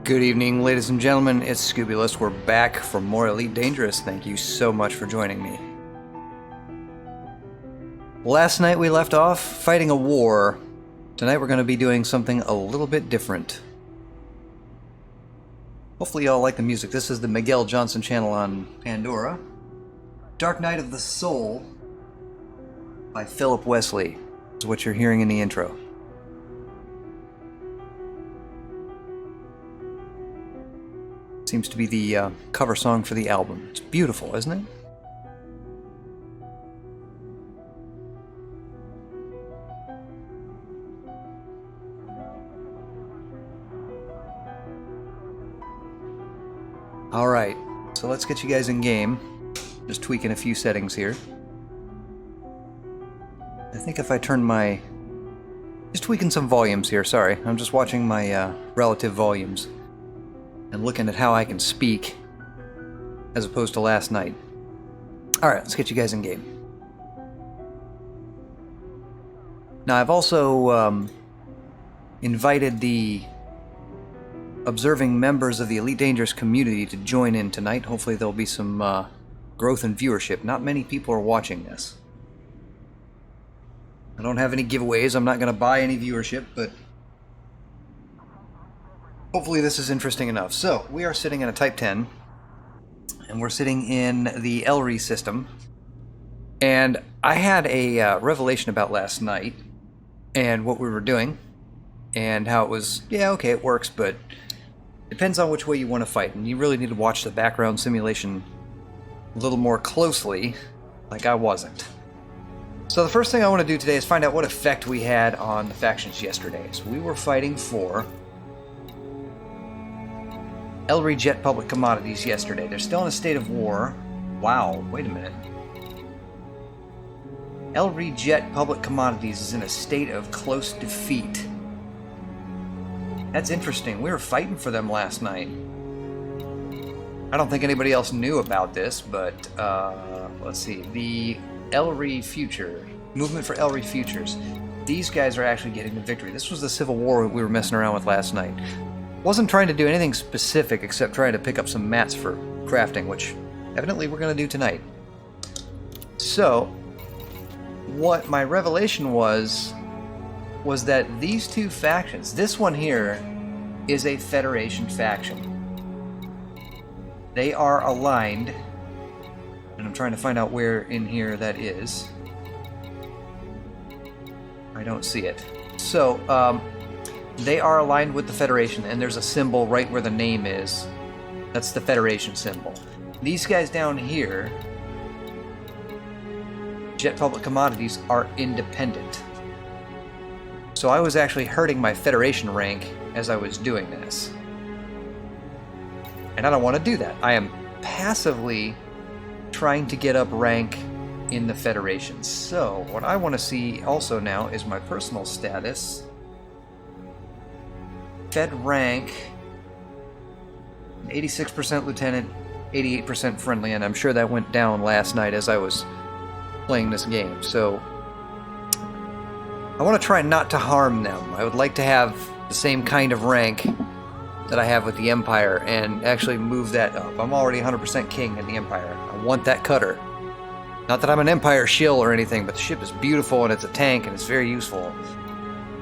Good evening, ladies and gentlemen. It's Scooby-List. We're back for more Elite Dangerous. Thank you so much for joining me. Last night we left off fighting a war. Tonight we're going to be doing something a little bit different. Hopefully y'all like the music. This is the Miguel Johnson channel on Pandora. Dark Night of the Soul by Philip Wesley is what you're hearing in the intro. Seems to be the cover song for the album. It's beautiful, isn't it? Alright, so let's get you guys in game. Just tweaking a few settings here. I think if I turn my... Just tweaking some volumes here, sorry. I'm just watching my relative volumes and looking at how I can speak as opposed to last night. Alright, let's get you guys in game. Now I've also invited the observing members of the Elite Dangerous community to join in tonight. Hopefully there'll be some growth in viewership. Not many people are watching this. I don't have any giveaways. I'm not going to buy any viewership, but hopefully this is interesting enough. So, we are sitting in a Type 10, and we're sitting in the LRE system. And I had a revelation about last night, and what we were doing, and how it was, yeah, okay, it works, but depends on which way you want to fight, and you really need to watch the background simulation a little more closely, like I wasn't. So the first thing I want to do today is find out what effect we had on the factions yesterday. So we were fighting for LRE Jet Public Commodities yesterday. They're still in a state of war. Wow, wait a minute. LRE Jet Public Commodities is in a state of close defeat. That's interesting. We were fighting for them last night. I don't think anybody else knew about this, but let's see. The LRE Future, Movement for LRE Futures. These guys are actually getting the victory. This was the Civil War we were messing around with last night. Wasn't trying to do anything specific except trying to pick up some mats for crafting, which evidently we're going to do tonight. So, what my revelation was that these two factions, this one here is a Federation faction. They are aligned, and I'm trying to find out where in here that is. I don't see it. So, they are aligned with the Federation, and there's a symbol right where the name is. That's the Federation symbol. These guys down here, Jet Public Commodities, are independent. So I was actually hurting my Federation rank as I was doing this. And I don't want to do that. I am passively trying to get up rank in the Federation. So what I want to see also now is my personal status. Fed rank, 86% Lieutenant, 88% Friendly, and I'm sure that went down last night as I was playing this game. So I want to try not to harm them. I would like to have the same kind of rank that I have with the Empire and actually move that up. I'm already 100% king in the Empire. I want that cutter. Not that I'm an Empire shill or anything, but the ship is beautiful and it's a tank and it's very useful.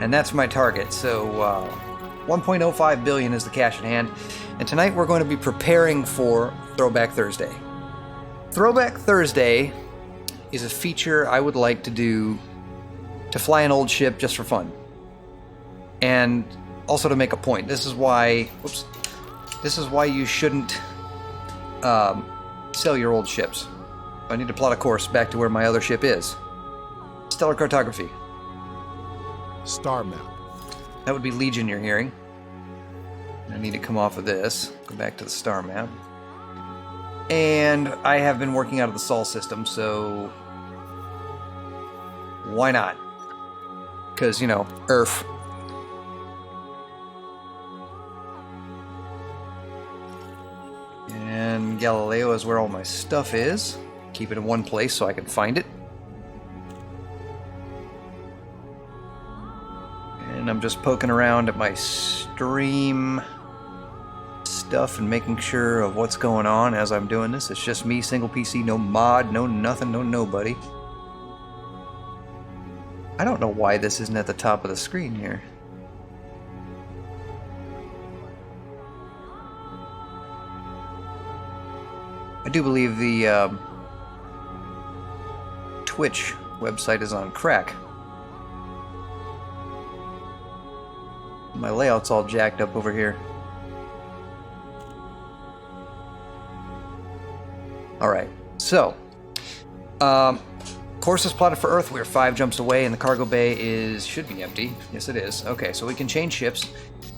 And that's my target. So 1.05 billion is the cash in hand. And tonight we're going to be preparing for Throwback Thursday. Throwback Thursday is a feature I would like to do to fly an old ship just for fun. And also to make a point. This is why, whoops, this is why you shouldn't sell your old ships. I need to plot a course back to where my other ship is. Stellar Cartography. Star map. That would be Legion you're hearing. I need to come off of this, go back to the star map. And I have been working out of the Sol system, so why not? Because, you know, Earth. And Galileo is where all my stuff is. Keep it in one place so I can find it. And I'm just poking around at my stream stuff and making sure of what's going on as I'm doing this. It's just me, single PC, no mod, no nothing, no nobody. I don't know why this isn't at the top of the screen here. I do believe the Twitch website is on crack. My layout's all jacked up over here. Alright, so course is plotted for Earth. We're 5 jumps away, and the cargo bay should be empty. Yes, it is. Okay, so we can change ships,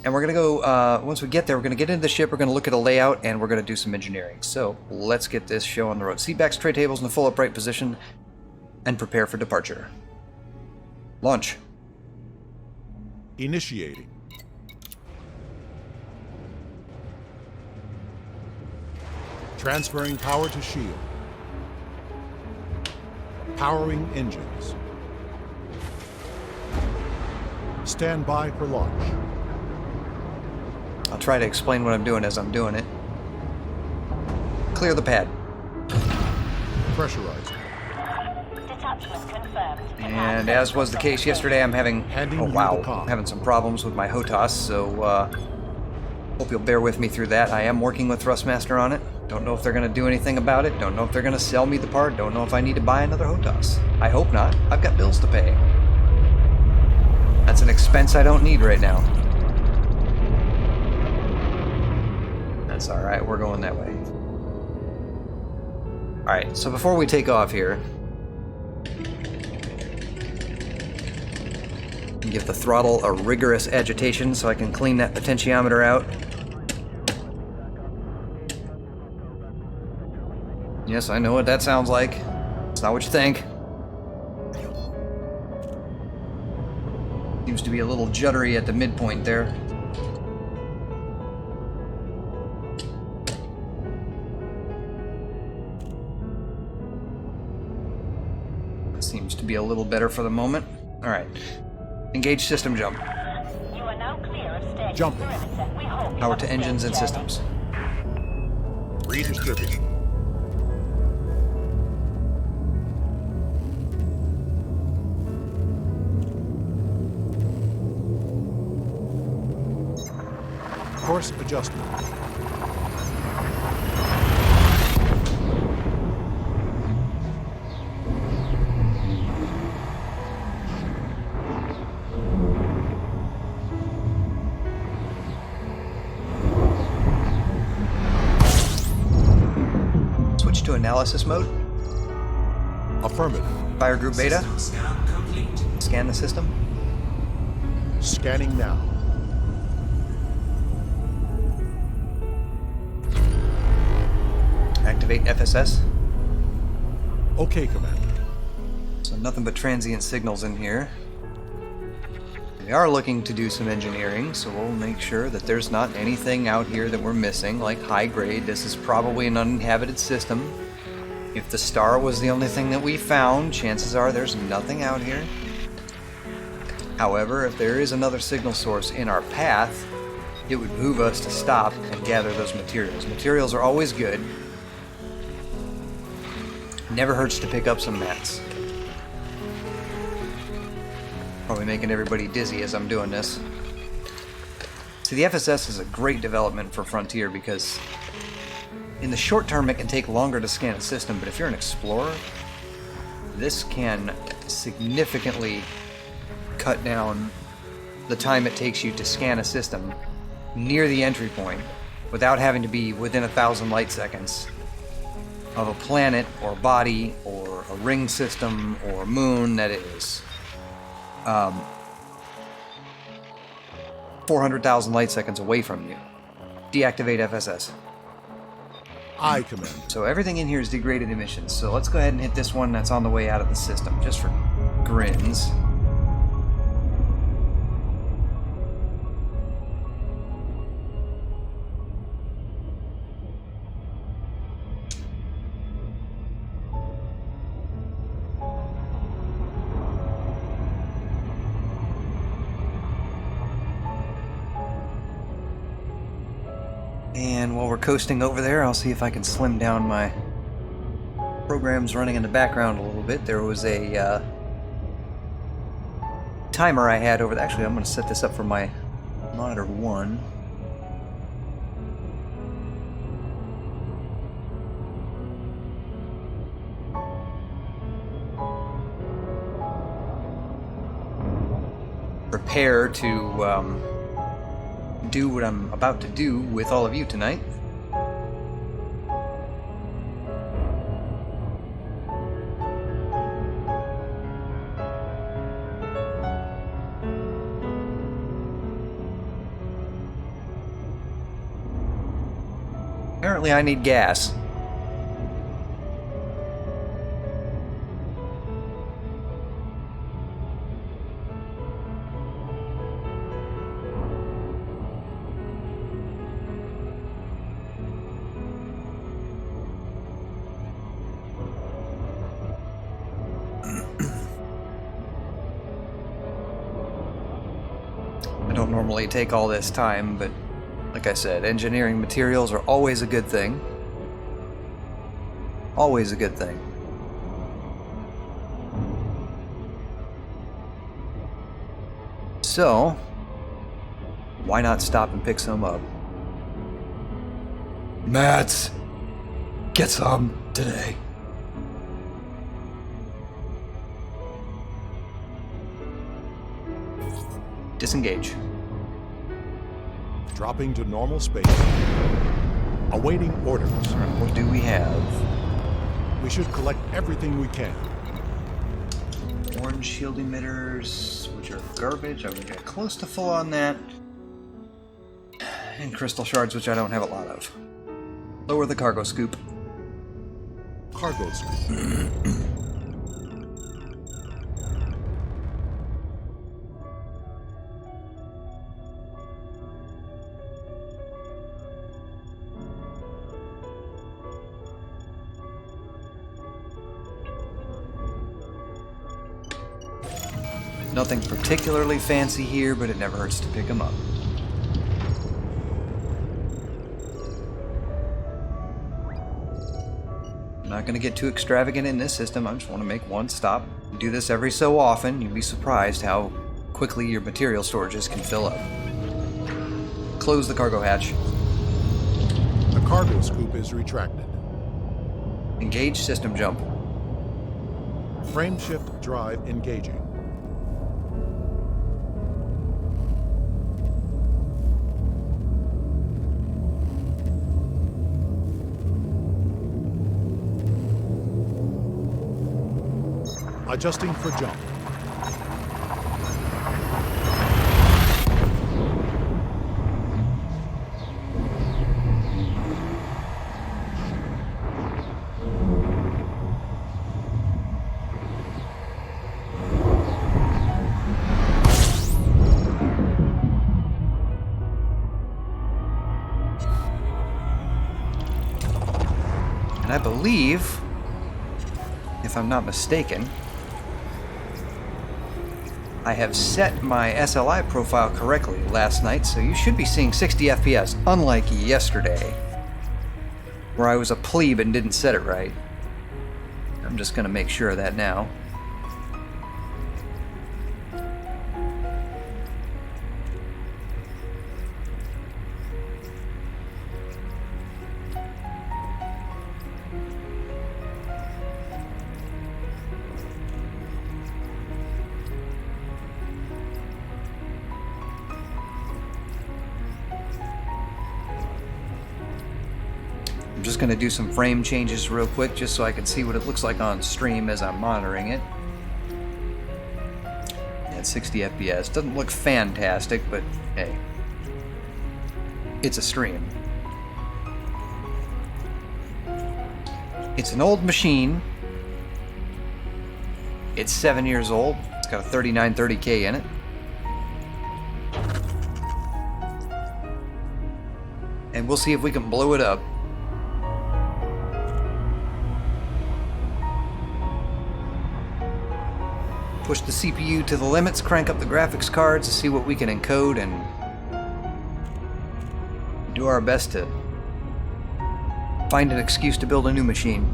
and we're gonna go. Once we get there, we're gonna get into the ship. We're gonna look at a layout, and we're gonna do some engineering. So let's get this show on the road. Seat backs, tray tables in the full upright position, and prepare for departure. Launch. Initiating. Transferring power to shield. Powering engines. Stand by for launch. I'll try to explain what I'm doing as I'm doing it. Clear the pad. Pressurizing. Detachment confirmed. And as was the case yesterday, I'm having having some problems with my HOTAS, so hope you'll bear with me through that. I am working with Thrustmaster on it. Don't know if they're going to do anything about it. Don't know if they're going to sell me the part. Don't know if I need to buy another HOTAS. I hope not. I've got bills to pay. That's an expense I don't need right now. That's alright. We're going that way. Alright, so before we take off here, give the throttle a rigorous agitation so I can clean that potentiometer out. Yes, I know what that sounds like. It's not what you think. Seems to be a little juddery at the midpoint there. Seems to be a little better for the moment. Alright. Engage system jump. You are now clear of stage Jumping. perimeter. We hope you Power have to a engines safe and journey. systems. Redistributing. Course adjustment. Switch to analysis mode. Affirmative. Fire group beta. Scan the system. Scanning now. Activate FSS. Okay, Commander. So nothing but transient signals in here. We are looking to do some engineering, so we'll make sure that there's not anything out here that we're missing, like high grade. This is probably an uninhabited system. If the star was the only thing that we found, chances are there's nothing out here. However, if there is another signal source in our path, it would behoove us to stop and gather those materials. Materials are always good. Never hurts to pick up some mats. Probably making everybody dizzy as I'm doing this. See, the FSS is a great development for Frontier because in the short term it can take longer to scan a system, but if you're an explorer, this can significantly cut down the time it takes you to scan a system near the entry point without having to be within 1,000 light seconds of a planet or body or a ring system or moon that is 400,000 light seconds away from you. Deactivate FSS. Aye, Commander. So everything in here is degraded emissions. So let's go ahead and hit this one that's on the way out of the system, just for grins. And while we're coasting over there, I'll see if I can slim down my programs running in the background a little bit. There was a timer I had over there. Actually, I'm going to set this up for my monitor 1. Prepare to do what I'm about to do with all of you tonight. Apparently I need gas. I don't normally take all this time, but like I said, engineering materials are always a good thing. Always a good thing. So, why not stop and pick some up? Mats, get some today. Disengage. Dropping to normal space. Awaiting orders. What do we have? We should collect everything we can. Orange shield emitters, which are garbage. I'm gonna get close to full on that. And crystal shards, which I don't have a lot of. Lower the cargo scoop. Cargo scoop. Nothing particularly fancy here, but it never hurts to pick them up. I'm not going to get too extravagant in this system. I just want to make one stop. Do this every so often. You'll be surprised how quickly your material storages can fill up. Close the cargo hatch. The cargo scoop is retracted. Engage system jump. Frame shift drive engaging. Adjusting for jump. And I believe, if I'm not mistaken, I have set my SLI profile correctly last night, so you should be seeing 60 FPS, unlike yesterday, where I was a plebe and didn't set it right. I'm just going to make sure of that now. I'm just going to do some frame changes real quick just so I can see what it looks like on stream as I'm monitoring it. At 60 FPS. Doesn't look fantastic, but hey, it's a stream. It's an old machine. It's 7 years old. It's got a 3930K in it. And we'll see if we can blow it up. Push the CPU to the limits, crank up the graphics cards to see what we can encode and Do our best to find an excuse to build a new machine.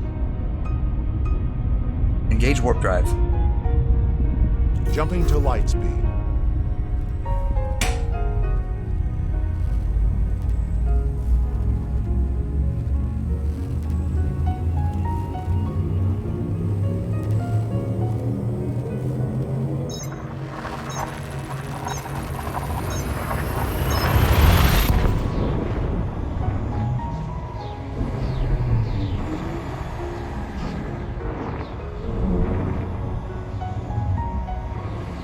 Engage warp drive. Jumping to light speed.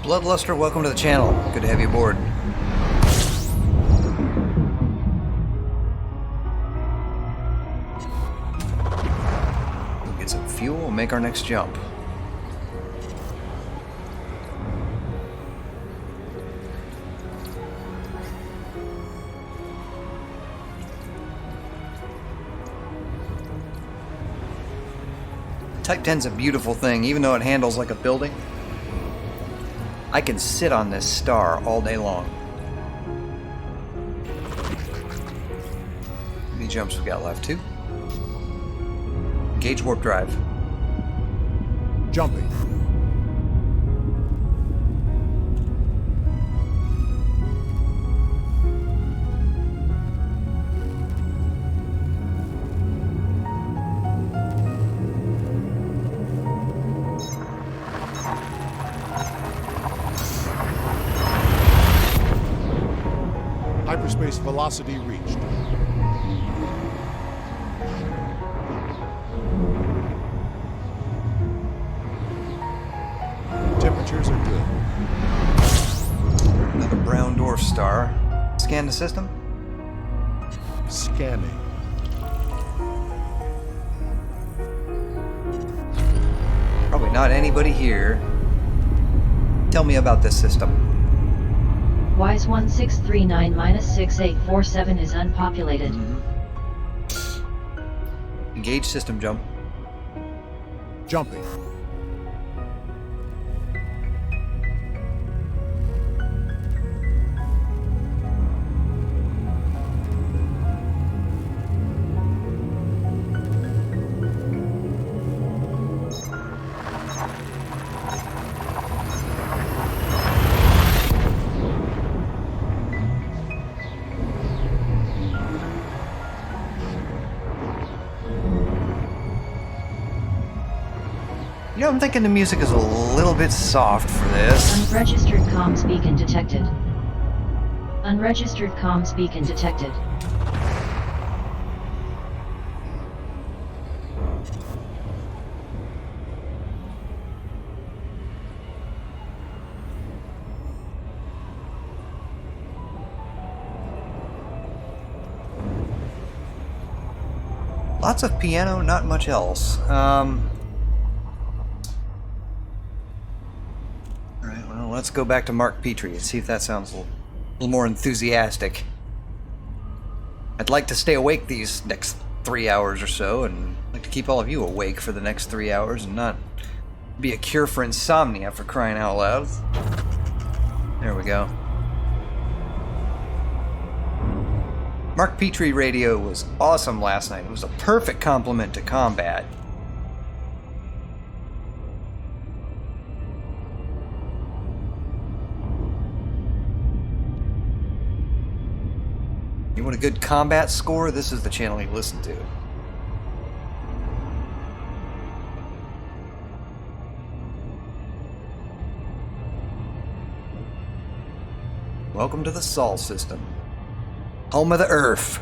Bloodluster, welcome to the channel. Good to have you aboard. We'll get some fuel and make our next jump. Type 10's a beautiful thing, even though it handles like a building. I can sit on this star all day long. How many jumps we got left? 2. Engage warp drive. Jumping. Hyperspace velocity reached. Temperatures are good. Another brown dwarf star. Scan the system. Scanning. Probably not anybody here. Tell me about this system. WISE 1639-6847 is unpopulated. Engage system jump. Jumping. You know, I'm thinking the music is a little bit soft for this. Unregistered comms beacon detected. Unregistered comms beacon detected. Lots of piano, not much else. Alright, well, let's go back to Mark Petrie and see if that sounds a little more enthusiastic. I'd like to stay awake these next 3 hours or so, and I'd like to keep all of you awake for the next 3 hours and not be a cure for insomnia, for crying out loud. There we go. Mark Petrie radio was awesome last night. It was a perfect complement to combat. You want a good combat score? This is the channel you listen to. Welcome to the Sol system. Home of the Earth.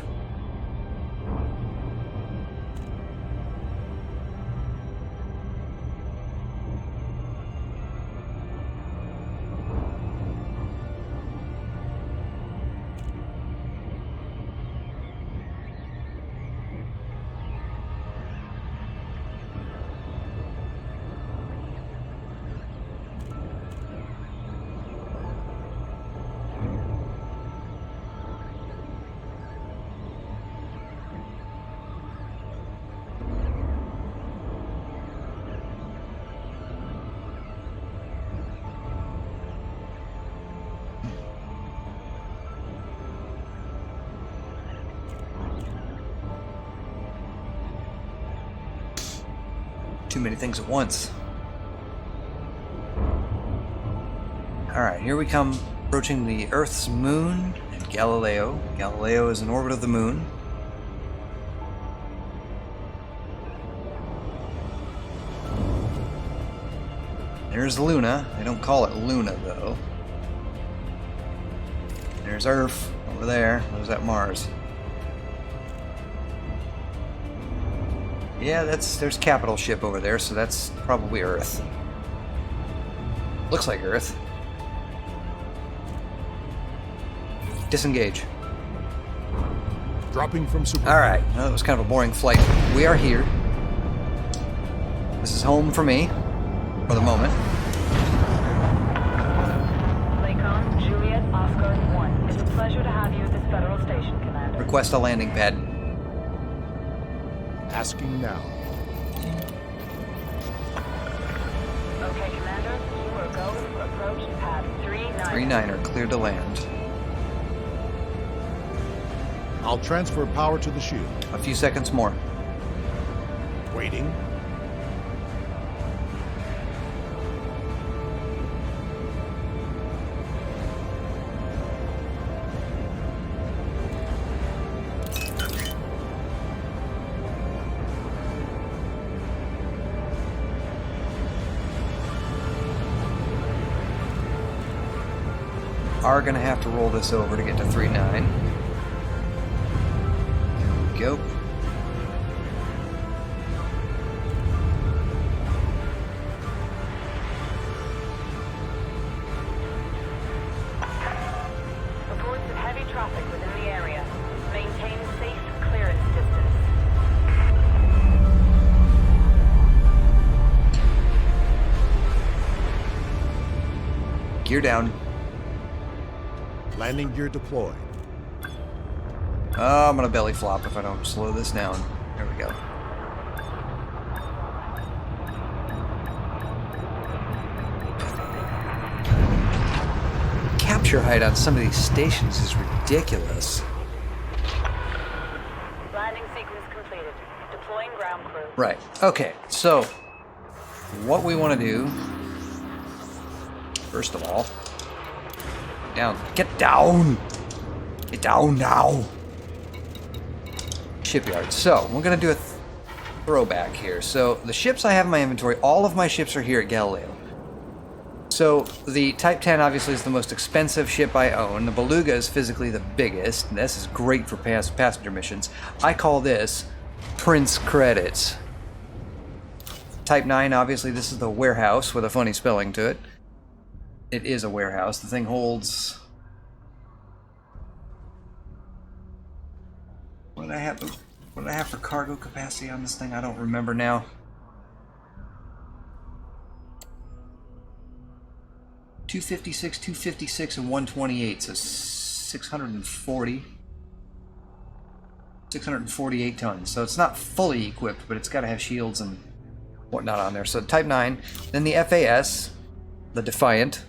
Too many things at once. Alright, here we come, approaching the Earth's moon and Galileo. Galileo is in orbit of the moon. There's Luna. They don't call it Luna, though. There's Earth over there. What is that, Mars? Yeah, there's capital ship over there, so that's probably Earth. Looks like Earth. Disengage. Dropping from super. Alright, well, that was kind of a boring flight. We are here. This is home for me, for the moment. Lakon, Juliet, Oscar 1. It's a pleasure to have you at this Federal Station, Commander. Request a landing pad. Asking now. Okay, Commander, you are go to approach pad 39. 3-9er, cleared to land. I'll transfer power to the shield. A few seconds more. Waiting. Are gonna have to roll this over to get to 3-9. Go. Reports of heavy traffic within the area. Maintain safe clearance distance. Gear down. Landing gear deployed. Oh, I'm gonna belly flop if I don't slow this down. There we go. Capture height on some of these stations is ridiculous. Landing sequence completed. Deploying ground crew. Right. Okay. So, what we want to do, first of all, down. Get down. Get down now. Shipyard. So, we're going to do a throwback here. So, the ships I have in my inventory, all of my ships are here at Galileo. So, the Type 10 obviously is the most expensive ship I own. The Beluga is physically the biggest. And this is great for passenger missions. I call this Prince Credits. Type 9, obviously, this is the warehouse with a funny spelling to it. It is a warehouse. The thing holds... What did I have for cargo capacity on this thing? I don't remember now. 256, 256, and 128, so 640. 648 tons. So it's not fully equipped, but it's got to have shields and whatnot on there. So Type 9. Then the FAS, the Defiant.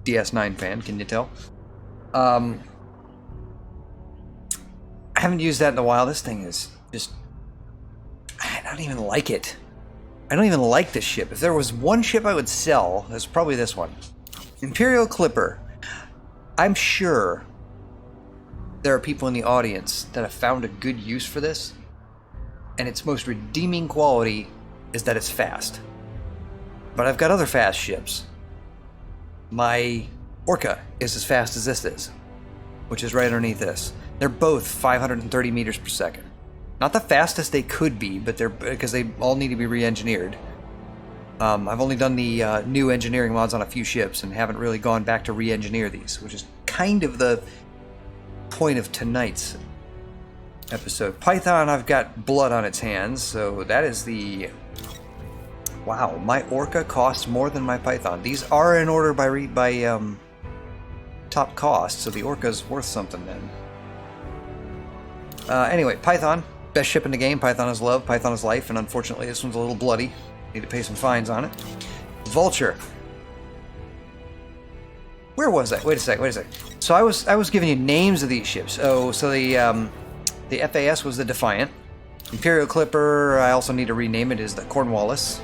DS9 fan, can you tell? I haven't used that in a while. This thing is just... I don't even like it. I don't even like this ship. If there was one ship I would sell, it's probably this one. Imperial Clipper. I'm sure there are people in the audience that have found a good use for this, and its most redeeming quality is that it's fast. But I've got other fast ships. My Orca is as fast as this is, which is right underneath this. They're both 530 meters per second. Not the fastest they could be, but they're because they all need to be re-engineered. I've only done the new engineering mods on a few ships and haven't really gone back to re-engineer these, which is kind of the point of tonight's episode. Python, I've got blood on its hands, so that is the... Wow, my Orca costs more than my Python. These are in order by top cost, so the Orca's worth something then. Anyway, Python, best ship in the game. Python is love, Python is life, and unfortunately this one's a little bloody. Need to pay some fines on it. Vulture. Where was I? Wait a sec. So I was giving you names of these ships. Oh, so the FAS was the Defiant. Imperial Clipper, I also need to rename it, is the Cornwallis.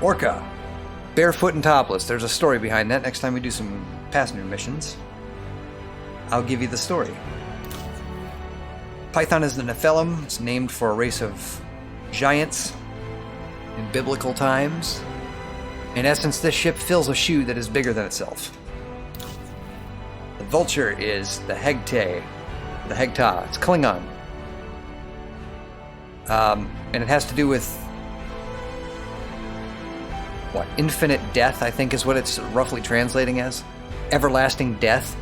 Orca. Barefoot and topless. There's a story behind that. Next time we do some passenger missions, I'll give you the story. Python is the Nephilim. It's named for a race of giants in biblical times. In essence, this ship fills a shoe that is bigger than itself. The Vulture is the Hegte. The Hegta. It's Klingon. And it has to do with what? Infinite death, I think is what it's roughly translating as. Everlasting death.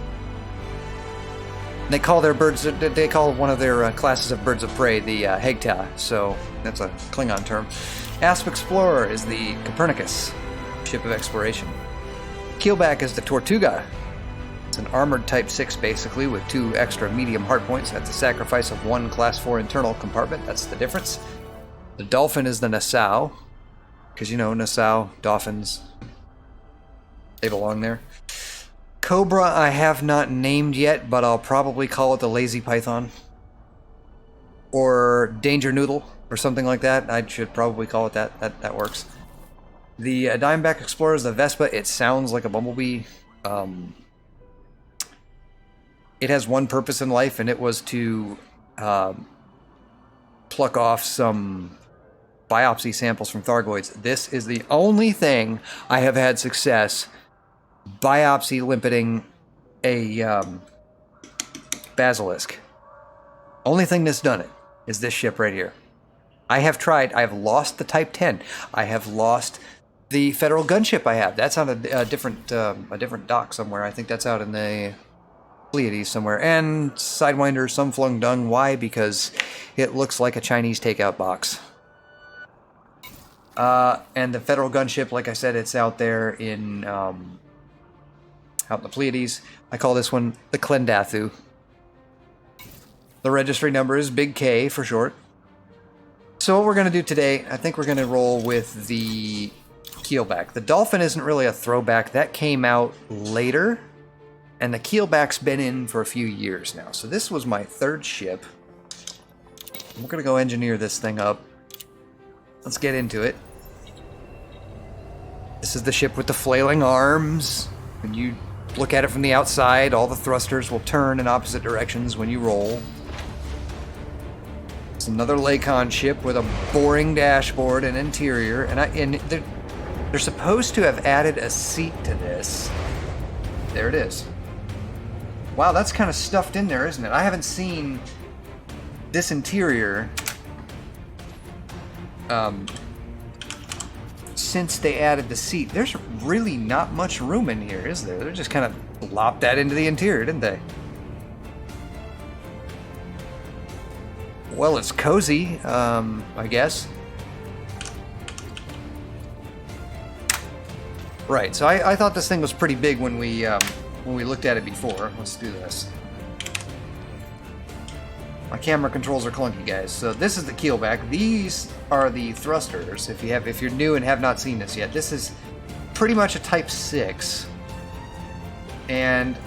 They call their birds. They call one of their classes of birds of prey the Hegta. So that's a Klingon term. Asp Explorer is the Copernicus, ship of exploration. Keelback is the Tortuga. It's an armored Type 6 basically with 2 extra medium hardpoints. That's a sacrifice of 1 Class 4 internal compartment. That's the difference. The Dolphin is the Nassau. Because, you know, Nassau, dolphins, they belong there. Cobra I have not named yet, but I'll probably call it the Lazy Python. Or Danger Noodle, or something like that. I should probably call it that. That works. The Diamondback Explorer is the Vespa. It sounds like a bumblebee. It has one purpose in life, and it was to pluck off some biopsy samples from Thargoids. This is the only thing I have had success biopsy limpiding a basilisk. Only thing that's done it is this ship right here. I have tried. I have lost the Type 10. I have lost the Federal gunship I have. That's on a different dock somewhere. I think that's out in the Pleiades somewhere. And Sidewinder, some flung dung. Why? Because it looks like a Chinese takeout box. And the Federal gunship, like I said, it's out there in out in the Pleiades. I call this one the Klendathu. The registry number is Big K for short. So what we're going to do today, I think we're going to roll with the Keelback. The Dolphin isn't really a throwback. That came out later. And the Keelback's been in for a few years now. So this was my 3rd ship. We're going to go engineer this thing up. Let's get into it. This is the ship with the flailing arms. When you look at it from the outside, all the thrusters will turn in opposite directions when you roll. It's another Lakon ship with a boring dashboard and interior. And they're supposed to have added a seat to this. There it is. Wow, that's kind of stuffed in there, isn't it? I haven't seen this interior since they added the seat. There's really not much room in here, is there? They just kind of lopped that into the interior, didn't they? Well, it's cozy, I guess. Right, so I thought this thing was pretty big when we looked at it before. Let's do this. My camera controls are clunky, guys. So this is the Keelback. These are the thrusters. If you're new and have not seen this yet, this is pretty much a Type 6, and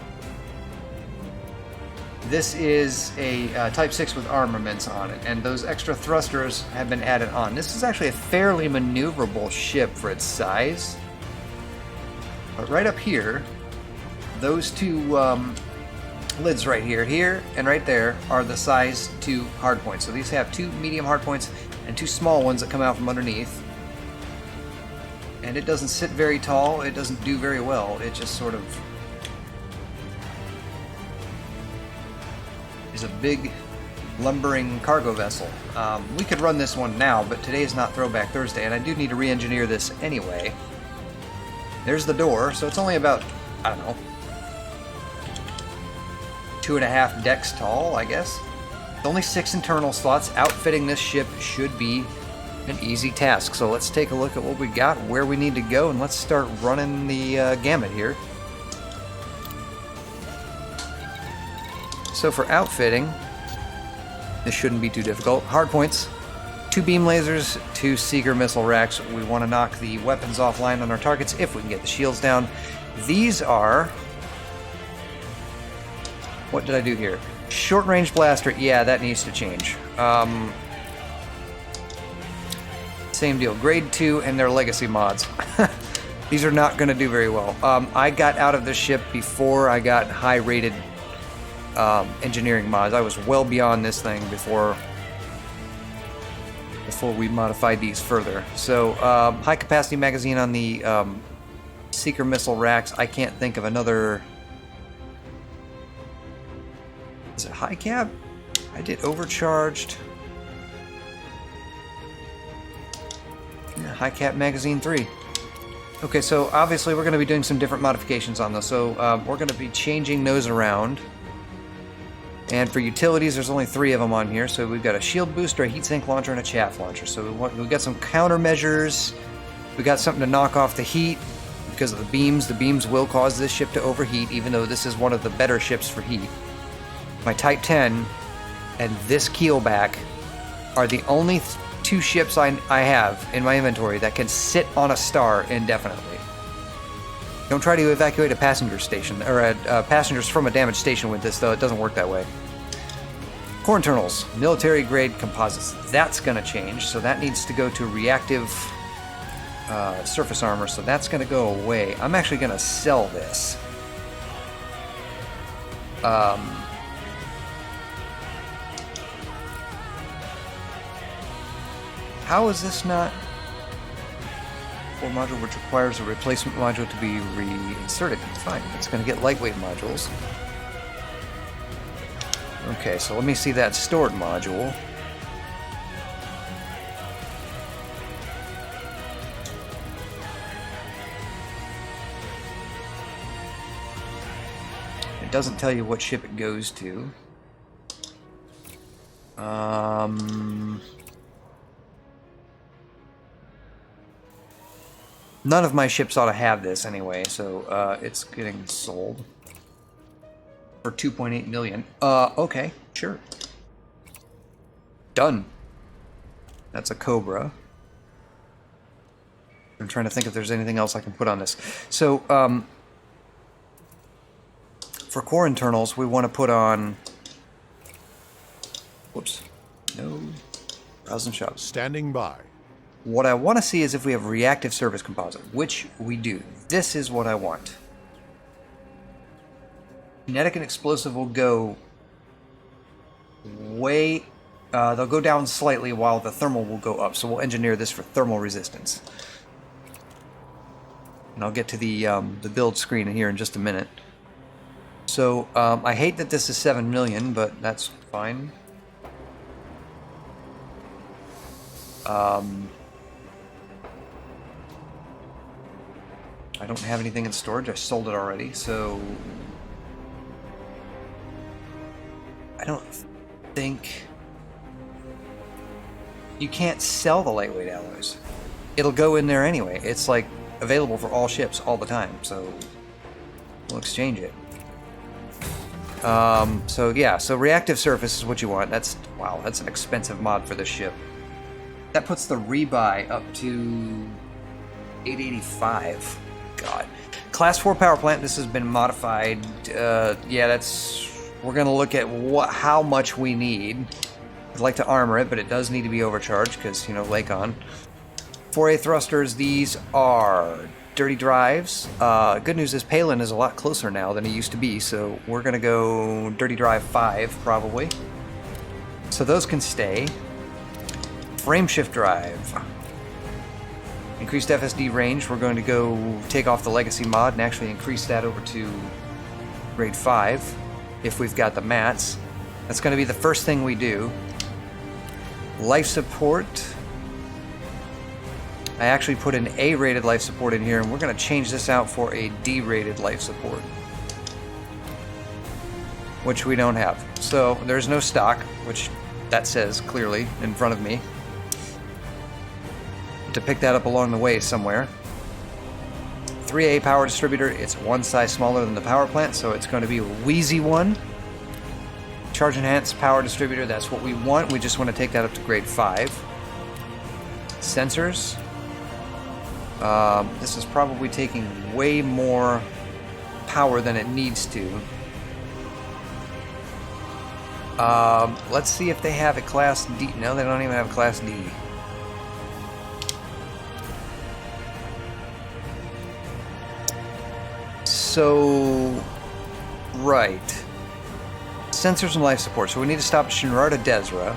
this is a Type 6 with armaments on it, and those extra thrusters have been added on. This is actually a fairly maneuverable ship for its size. But right up here, those 2 lids right here and right there are the size 2 hardpoints. So these have 2 medium hardpoints and 2 small ones that come out from underneath. And it doesn't sit very tall. It doesn't do very well. It just sort of is a big lumbering cargo vessel. We could run this one now, but today is not Throwback Thursday, and I do need to re-engineer this anyway. There's the door, so it's only about, I don't know, 2.5 decks tall, I guess. It's only 6 internal slots. Outfitting this ship should be an easy task. So let's take a look at what we got, where we need to go, and let's start running the gamut here. So for outfitting, this shouldn't be too difficult. Hardpoints, 2 beam lasers, 2 Seeker missile racks. We want to knock the weapons offline on our targets if we can get the shields down. These are... what did I do here? Short range blaster, yeah, that needs to change. Same deal, grade 2 and their legacy mods. These are not going to do very well. I got out of this ship before I got high rated engineering mods. I was well beyond this thing before we modified these further. So high capacity magazine on the Seeker missile racks. I can't think of another. Is it high cap? I did overcharged. Yeah, high cap magazine 3. Okay, so obviously we're going to be doing some different modifications on this. So we're going to be changing those around. And for utilities, there's only 3 of them on here. So we've got a shield booster, a heatsink launcher, and a chaff launcher. So we've got some countermeasures. We got something to knock off the heat because of the beams. The beams will cause this ship to overheat, even though this is one of the better ships for heat. My Type 10 and this keelback are the only 2 ships I have in my inventory that can sit on a star indefinitely. Don't try to evacuate a passenger station or passengers from a damaged station with this, though. It doesn't work that way. Core internals, military grade composites. That's going to change, so that needs to go to reactive surface armor. So that's going to go away. I'm actually going to sell this. How is this not for module which requires a replacement module to be reinserted? Fine, it's going to get lightweight modules. Okay, so let me see that stored module. It doesn't tell you what ship it goes to. None of my ships ought to have this anyway, so it's getting sold for 2.8 million. Okay, sure. Done. That's a Cobra. I'm trying to think if there's anything else I can put on this. So, for core internals, we want to put on... Whoops. No. Browse and shop. Standing by. What I want to see is if we have reactive surface composite, which we do. This is what I want. Kinetic and explosive will go way... they'll go down slightly while the thermal will go up. So we'll engineer this for thermal resistance. And I'll get to the build screen here in just a minute. So I hate that this is 7 million, but that's fine. I don't have anything in storage. I sold it already, so I don't think you can't sell the lightweight alloys. It'll go in there anyway. It's like available for all ships all the time, so we'll exchange it. So yeah, so reactive surface is what you want. That's, wow, that's an expensive mod for this ship. That puts the rebuy up to 885. God. Class 4 power plant, this has been modified. Yeah, we're going to look at how much we need. I'd like to armor it, but it does need to be overcharged because, you know, Lakon. 4A thrusters, these are dirty drives. Good news is Palin is a lot closer now than he used to be, so we're going to go dirty drive 5, probably. So those can stay. Frame shift drive. Increased FSD range, we're going to go take off the legacy mod and actually increase that over to grade 5 if we've got the mats. That's going to be the first thing we do. Life support. I actually put an A-rated life support in here, and we're going to change this out for a D-rated life support, which we don't have. So there's no stock, which that says clearly in front of me. To pick that up along the way somewhere. 3A power distributor, it's one size smaller than the power plant, so it's going to be a wheezy one. Charge enhanced power distributor, that's what we want. We just want to take that up to grade 5. Sensors. This is probably taking way more power than it needs to. Let's see if they have a Class D. No, they don't even have a Class D. So, right. Sensors and life support. So we need to stop Shinrarta Desra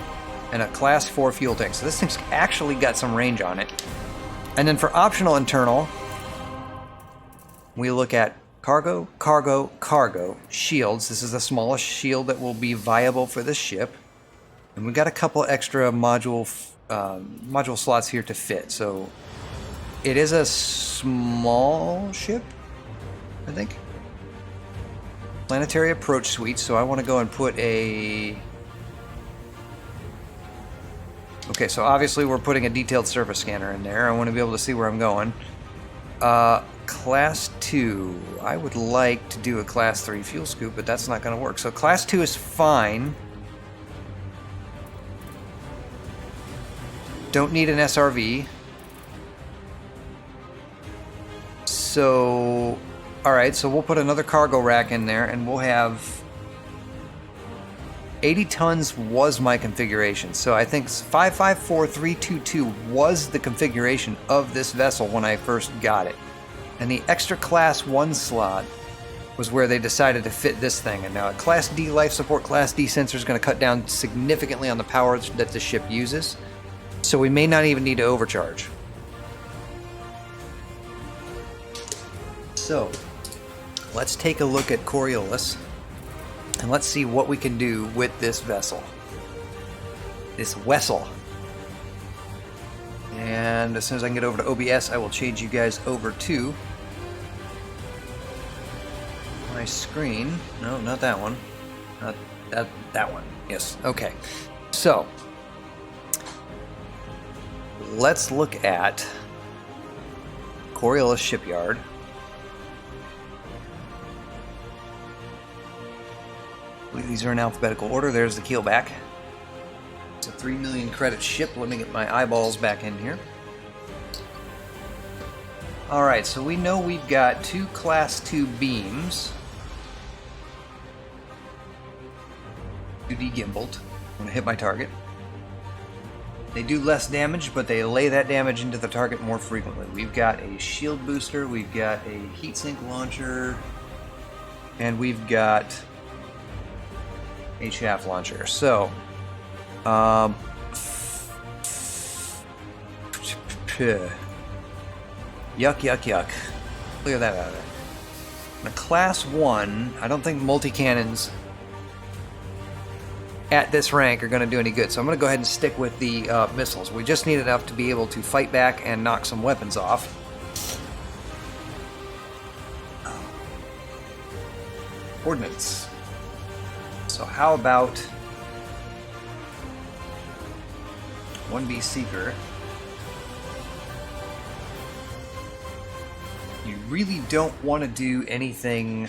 and a Class 4 fuel tank. So this thing's actually got some range on it. And then for optional internal, we look at cargo, cargo, cargo, shields. This is the smallest shield that will be viable for this ship. And we've got a couple extra module slots here to fit. So it is a small ship, I think. Planetary approach suite, so I want to go and put a... Okay, so obviously we're putting a detailed surface scanner in there. I want to be able to see where I'm going. Class 2. I would like to do a Class 3 fuel scoop, but that's not going to work. So Class 2 is fine. Don't need an SRV. So... Alright, so we'll put another cargo rack in there, and we'll have... 80 tons was my configuration, so I think 554322 was the configuration of this vessel when I first got it. And the extra Class 1 slot was where they decided to fit this thing. And now a Class D life support, Class D sensor is going to cut down significantly on the power that the ship uses, so we may not even need to overcharge. So... let's take a look at Coriolis, and let's see what we can do with this vessel. This vessel. And as soon as I can get over to OBS, I will change you guys over to my screen. No, not that one. Not that one. Yes, okay. So, let's look at Coriolis Shipyard. These are in alphabetical order. There's the keelback. It's a 3 million credit ship. Let me get my eyeballs back in here. Alright, so we know we've got 2 Class 2 beams. 2D gimbaled. I'm going to hit my target. They do less damage, but they lay that damage into the target more frequently. We've got a shield booster, we've got a heatsink launcher, and we've got a chaff launcher. So, yuck, yuck, yuck. Clear that out of there. Now, Class 1, I don't think multi-cannons at this rank are going to do any good, so I'm going to go ahead and stick with the missiles. We just need enough to be able to fight back and knock some weapons off. Ordnance. So how about 1B Seeker? You really don't want to do anything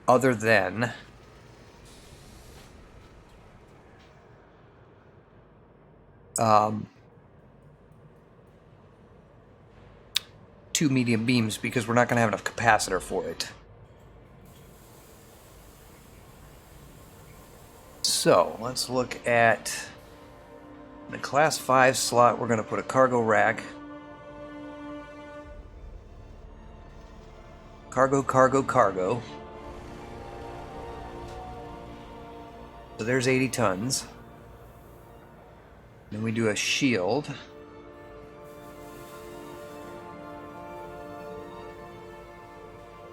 other than two medium beams, because we're not going to have enough capacitor for it. So, let's look at the Class 5 slot. We're going to put a cargo rack. Cargo, cargo, cargo. So there's 80 tons. Then we do a shield.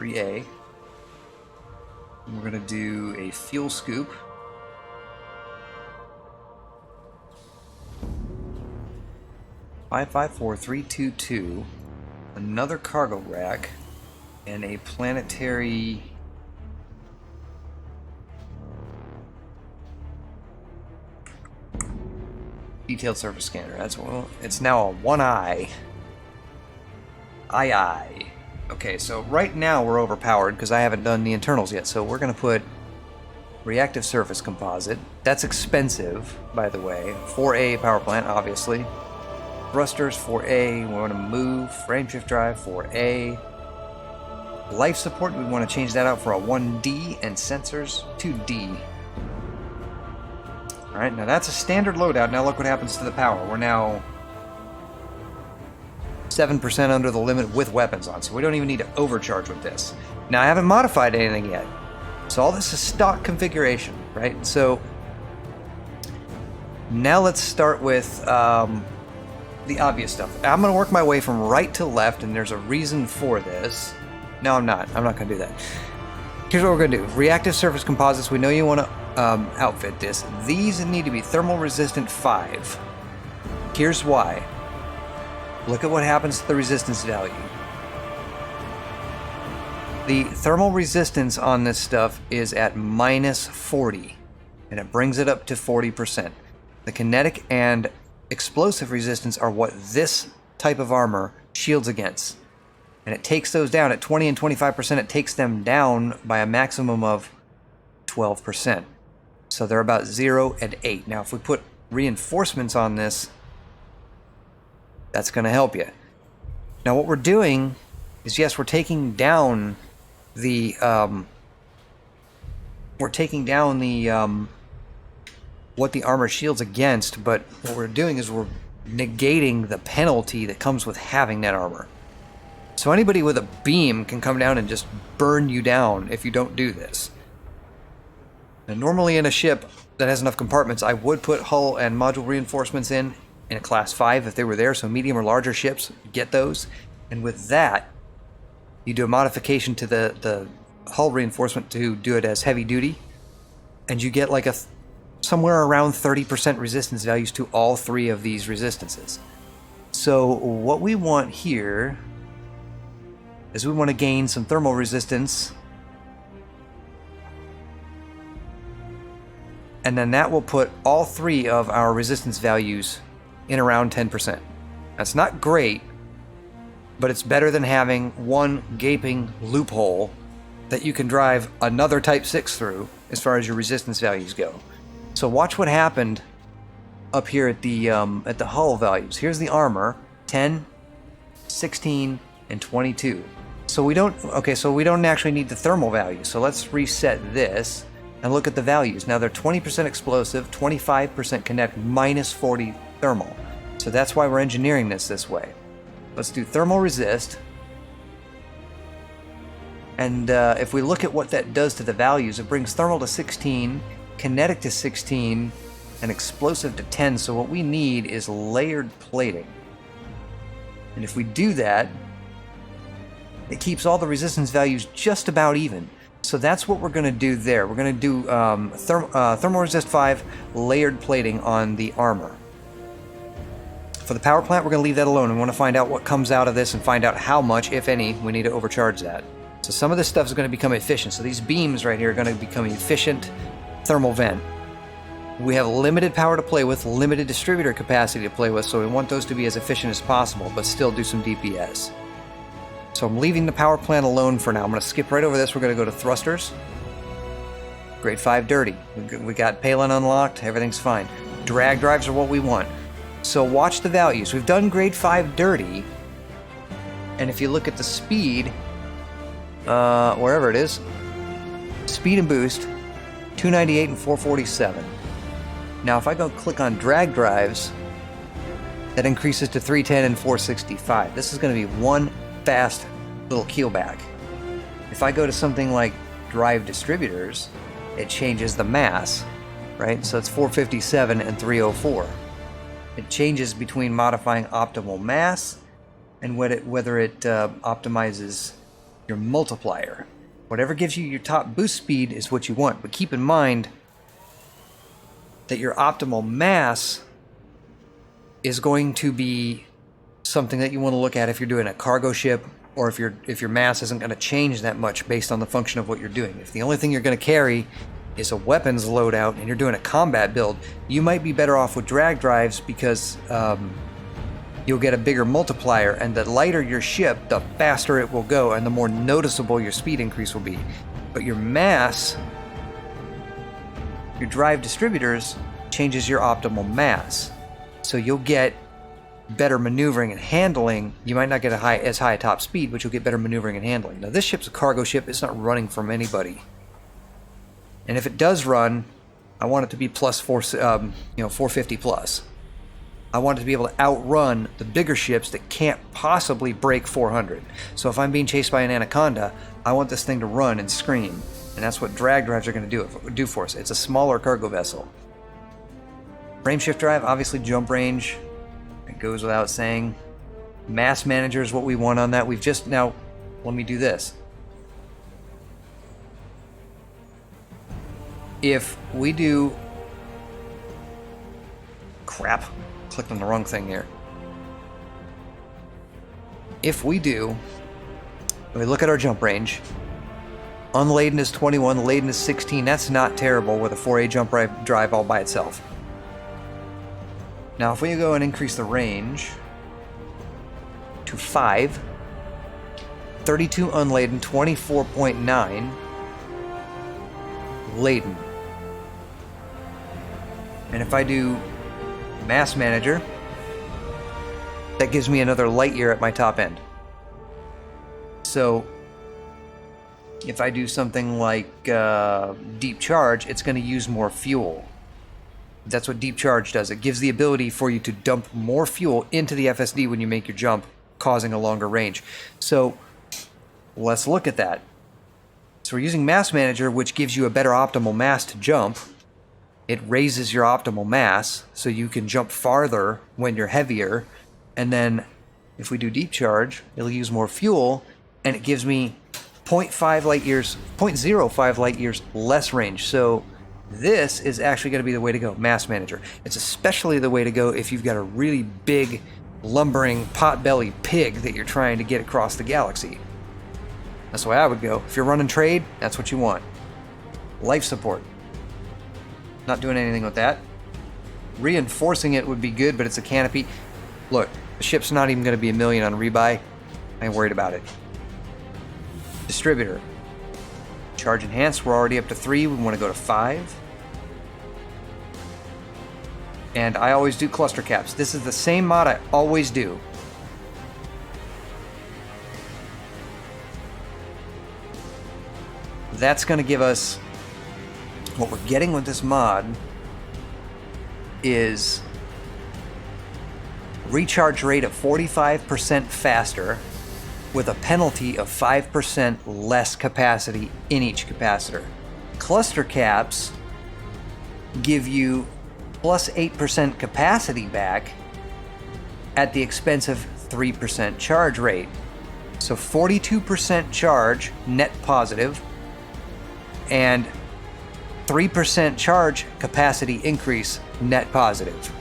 A. And we're going to do a fuel scoop. $554,322, another cargo rack, and a planetary detailed surface scanner. That's well, it's now a 1-eye. Aye. Okay, so right now we're overpowered because I haven't done the internals yet. So we're going to put reactive surface composite. That's expensive, by the way. 4A power plant, obviously. Thrusters 4A, we want to move. Frameshift drive 4A. Life support, we want to change that out for a 1D, and sensors 2D. Alright, now that's a standard loadout. Now look what happens to the power. We're now 7% under the limit with weapons on, so we don't even need to overcharge with this. Now, I haven't modified anything yet. So all this is stock configuration, right? So now let's start with the obvious stuff. I'm going to work my way from right to left, and there's a reason for this. No, I'm not. I'm not going to do that. Here's what we're going to do. Reactive surface composites. We know you want to outfit this. These need to be thermal resistant 5. Here's why. Look at what happens to the resistance value. The thermal resistance on this stuff is at minus 40, and it brings it up to 40%. The kinetic and explosive resistance are what this type of armor shields against. And it takes those down at 20 and 25%. It takes them down by a maximum of 12%. So they're about 0 and 8. Now, if we put reinforcements on this, that's going to help you. Now, what we're doing is, yes, we're taking down the what the armor shields against, but what we're doing is we're negating the penalty that comes with having that armor. So anybody with a beam can come down and just burn you down if you don't do this. Now, normally in a ship that has enough compartments, I would put hull and module reinforcements in a class 5 if they were there, so medium or larger ships get those. And with that, you do a modification to the hull reinforcement to do it as heavy duty, and you get like somewhere around 30% resistance values to all 3 of these resistances. So what we want here is we want to gain some thermal resistance, and then that will put all 3 of our resistance values in around 10%. That's not great, but it's better than having one gaping loophole that you can drive another Type 6 through as far as your resistance values go. So watch what happened up here at the hull values. Here's the armor: 10, 16, and 22. So we don't actually need the thermal values. So let's reset this and look at the values. Now they're 20% explosive, 25% kinetic, minus 40 thermal. So that's why we're engineering this way. Let's do thermal resist. And if we look at what that does to the values, it brings thermal to 16, kinetic to 16, and explosive to 10. So what we need is layered plating. And if we do that, it keeps all the resistance values just about even. So that's what we're going to do there. We're going to do thermal resist 5, layered plating on the armor. For the power plant, we're going to leave that alone. We want to find out what comes out of this and find out how much, if any, we need to overcharge that. So some of this stuff is going to become efficient. So these beams right here are going to become efficient thermal vent. We have limited power to play with, limited distributor capacity to play with, so we want those to be as efficient as possible, but still do some DPS. So I'm leaving the power plant alone for now. I'm going to skip right over this. We're going to go to thrusters. Grade 5 dirty. We got Palin unlocked. Everything's fine. Drag drives are what we want. So watch the values. We've done grade 5 dirty, and if you look at the speed, wherever it is, speed and boost, 298 and 447. Now if I go click on drag drives, that increases to 310 and 465. This is going to be one fast little keel back. If I go to something like drive distributors, it changes the mass, right? So it's 457 and 304. It changes between modifying optimal mass and whether it optimizes your multiplier. Whatever gives you your top boost speed is what you want, but keep in mind that your optimal mass is going to be something that you want to look at if you're doing a cargo ship, or if your mass isn't going to change that much based on the function of what you're doing. If the only thing you're going to carry is a weapons loadout and you're doing a combat build, you might be better off with drag drives because you'll get a bigger multiplier, and the lighter your ship, the faster it will go and the more noticeable your speed increase will be. But your mass, your drive distributors, changes your optimal mass. So you'll get better maneuvering and handling. You might not get as high a top speed, but you'll get better maneuvering and handling. Now this ship's a cargo ship. It's not running from anybody. And if it does run, I want it to be plus 450 plus. I want it to be able to outrun the bigger ships that can't possibly break 400. So if I'm being chased by an Anaconda, I want this thing to run and scream. And that's what drag drives are going to do for us. It's a smaller cargo vessel. Frame shift drive, obviously jump range. It goes without saying. Mass manager is what we want on that. We've just now, let me do this. If we do, crap, clicked on the wrong thing here. If we look at our jump range, unladen is 21, laden is 16. That's not terrible with a 4A jump drive all by itself. Now, if we go and increase the range to 5, 32 unladen, 24.9 laden. And if I do mass manager, that gives me another light year at my top end. So if I do something like deep charge, it's going to use more fuel. That's what deep charge does. It gives the ability for you to dump more fuel into the FSD when you make your jump, causing a longer range. So let's look at that. So we're using mass manager, which gives you a better optimal mass to jump. It raises your optimal mass so you can jump farther when you're heavier. And then if we do deep charge, it'll use more fuel, and it gives me 0.5 light years, 0.05 light years less range. So this is actually going to be the way to go, mass manager. It's especially the way to go if you've got a really big, lumbering, pot-belly pig that you're trying to get across the galaxy. That's the way I would go. If you're running trade, that's what you want. Life support. Not doing anything with that. Reinforcing it would be good, but it's a canopy. Look, the ship's not even going to be $1 million on rebuy. I ain't worried about it. Distributor. Charge enhanced, we're already up to 3. We want to go to 5. And I always do cluster caps. This is the same mod I always do. That's going to give us, what we're getting with this mod is recharge rate of 45% faster with a penalty of 5% less capacity in each capacitor. Cluster caps give you plus 8% capacity back at the expense of 3% charge rate. So 42% charge net positive and 3% charge capacity increase net positive,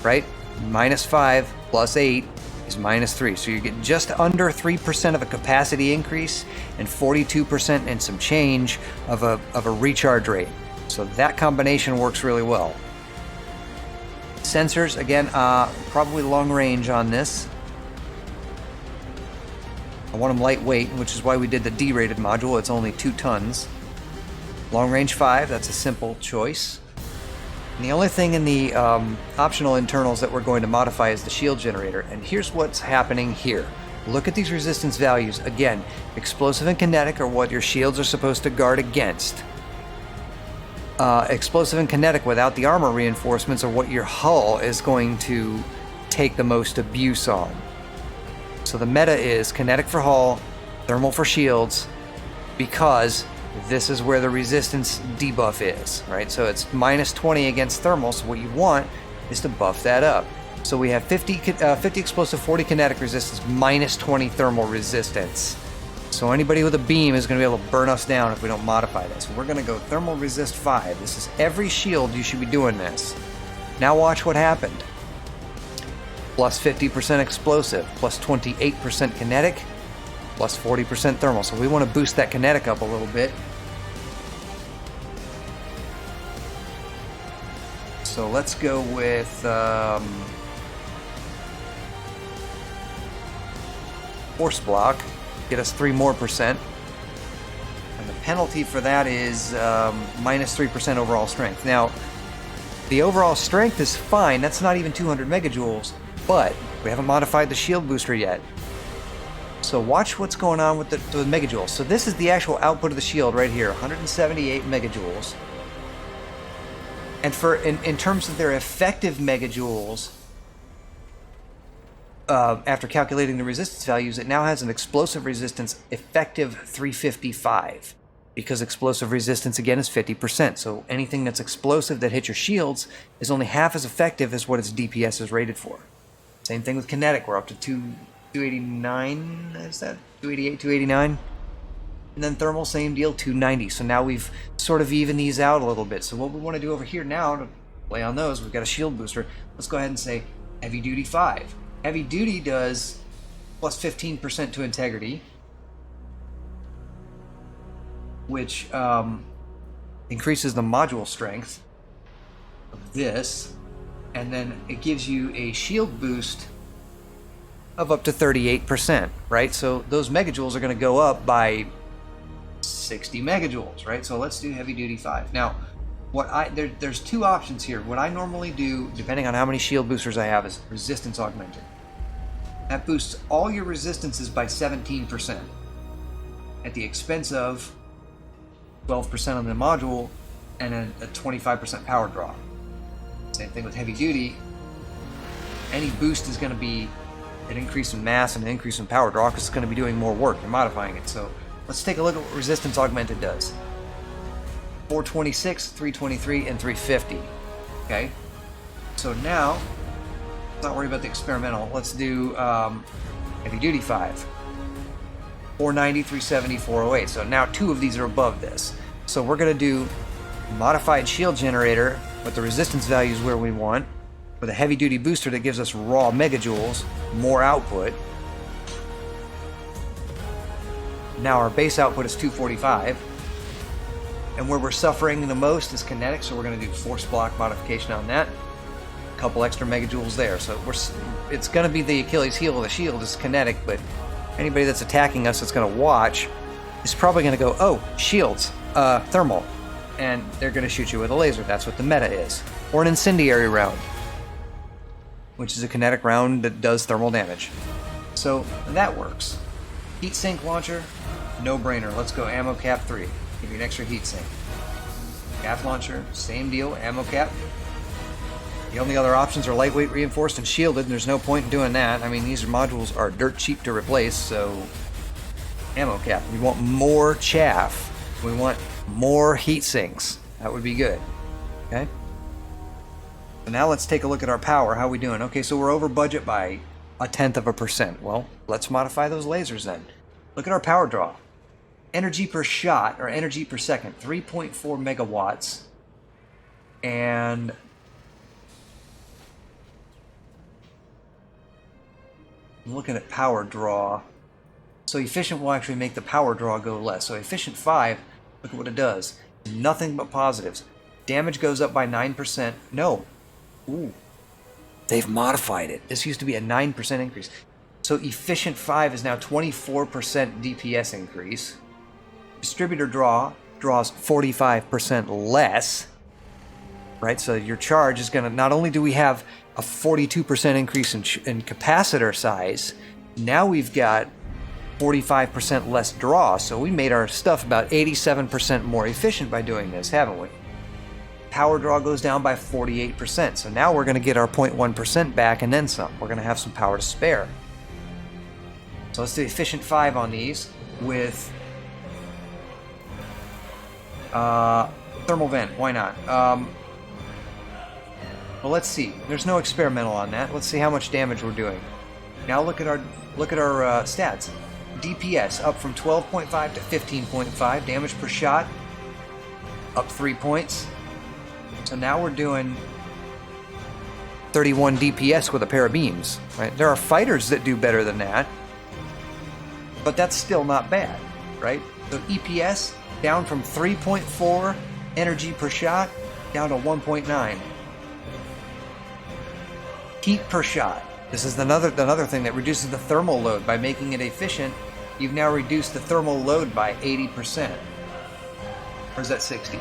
right? -5 plus 8 is -3. So you get just under 3% of a capacity increase and 42% and some change of a recharge rate. So that combination works really well. Sensors, again, probably long range on this. I want them lightweight, which is why we did the D-rated module. It's only 2 tons. Long range 5, that's a simple choice. And the only thing in the optional internals that we're going to modify is the shield generator. And here's what's happening here. Look at these resistance values. Again, explosive and kinetic are what your shields are supposed to guard against. Explosive and kinetic without the armor reinforcements are what your hull is going to take the most abuse on. So the meta is kinetic for hull, thermal for shields, because this is where the resistance debuff is, right? So it's -20 against thermal, so what you want is to buff that up. So we have 50 explosive, 40 kinetic resistance, -20 thermal resistance. So anybody with a beam is going to be able to burn us down if we don't modify this. So we're going to go thermal resist 5. This is every shield you should be doing this. Now watch what happened. Plus 50% explosive, plus 28% kinetic, plus 40% thermal. So we want to boost that kinetic up a little bit. So let's go with force block. Get us 3% more. And the penalty for that is -3% overall strength. Now, the overall strength is fine. That's not even 200 megajoules, but we haven't modified the shield booster yet. So watch what's going on with the megajoules. So this is the actual output of the shield right here, 178 megajoules. And in terms of their effective megajoules, after calculating the resistance values, it now has an explosive resistance effective 355, because explosive resistance again is 50%. So anything that's explosive that hits your shields is only half as effective as what its DPS is rated for. Same thing with kinetic. We're up to 289. Is that 288, 289? And then thermal, same deal, 290. So now we've sort of evened these out a little bit. So what we want to do over here now to play on those, we've got a shield booster. Let's go ahead and say heavy duty 5. Heavy duty does plus 15% to integrity, which increases the module strength of this, and then it gives you a shield boost of up to 38%, right? So those megajoules are going to go up by 60 megajoules, right? So let's do heavy duty 5. Now, there's two options here. What I normally do, depending on how many shield boosters I have, is resistance augmented. That boosts all your resistances by 17% at the expense of 12% on the module and a 25% power draw. Same thing with heavy duty. Any boost is going to be an increase in mass and an increase in power draw because it's going to be doing more work. You're modifying it. So let's take a look at what resistance augmented does. 426, 323, and 350. Okay. So now, let's not worry about the experimental. Let's do heavy duty 5. 490, 370, 408. So now two of these are above this. So we're going to do modified shield generator with the resistance values where we want, with a heavy duty booster that gives us raw megajoules, more output. Now our base output is 245. And where we're suffering the most is kinetic, so we're going to do force block modification on that. A couple extra megajoules there. So it's going to be the Achilles heel of the shield is kinetic, but anybody that's attacking us that's going to watch is probably going to go, oh, shields, thermal. And they're going to shoot you with a laser. That's what the meta is. Or an incendiary round, which is a kinetic round that does thermal damage. So that works. Heat sink launcher, no brainer. Let's go ammo cap 3. Give you an extra heat sink. Cap launcher, same deal, ammo cap. The only other options are lightweight, reinforced, and shielded, and there's no point in doing that. I mean, these modules are dirt cheap to replace, so ammo cap. We want more chaff. We want more heat sinks. That would be good. Okay? So now let's take a look at our power. How are we doing? Okay, so we're over budget by 0.1%. Well, let's modify those lasers then. Look at our power draw. Energy per shot, or energy per second, 3.4 megawatts. And I'm looking at power draw. So efficient will actually make the power draw go less. So efficient 5, look at what it does. Nothing but positives. Damage goes up by 9%. No. Ooh. They've modified it. This used to be a 9% increase. So efficient 5 is now 24% DPS increase. Distributor draw draws 45% less. Right? So your charge is going to, not only do we have a 42% increase in capacitor size, now we've got 45% less draw. So we made our stuff about 87% more efficient by doing this, haven't we? Power draw goes down by 48%. So now we're going to get our 0.1% back and then some. We're going to have some power to spare. So let's do efficient 5 on these with thermal vent. Why not? Well, let's see. There's no experimental on that. Let's see how much damage we're doing. Now look at our stats. DPS up from 12.5 to 15.5. Damage per shot up 3 points. So now we're doing 31 DPS with a pair of beams. Right? There are fighters that do better than that, but that's still not bad, right? So EPS down from 3.4 energy per shot down to 1.9. Heat per shot. This is another thing that reduces the thermal load. By making it efficient, you've now reduced the thermal load by 80%. Or is that 60?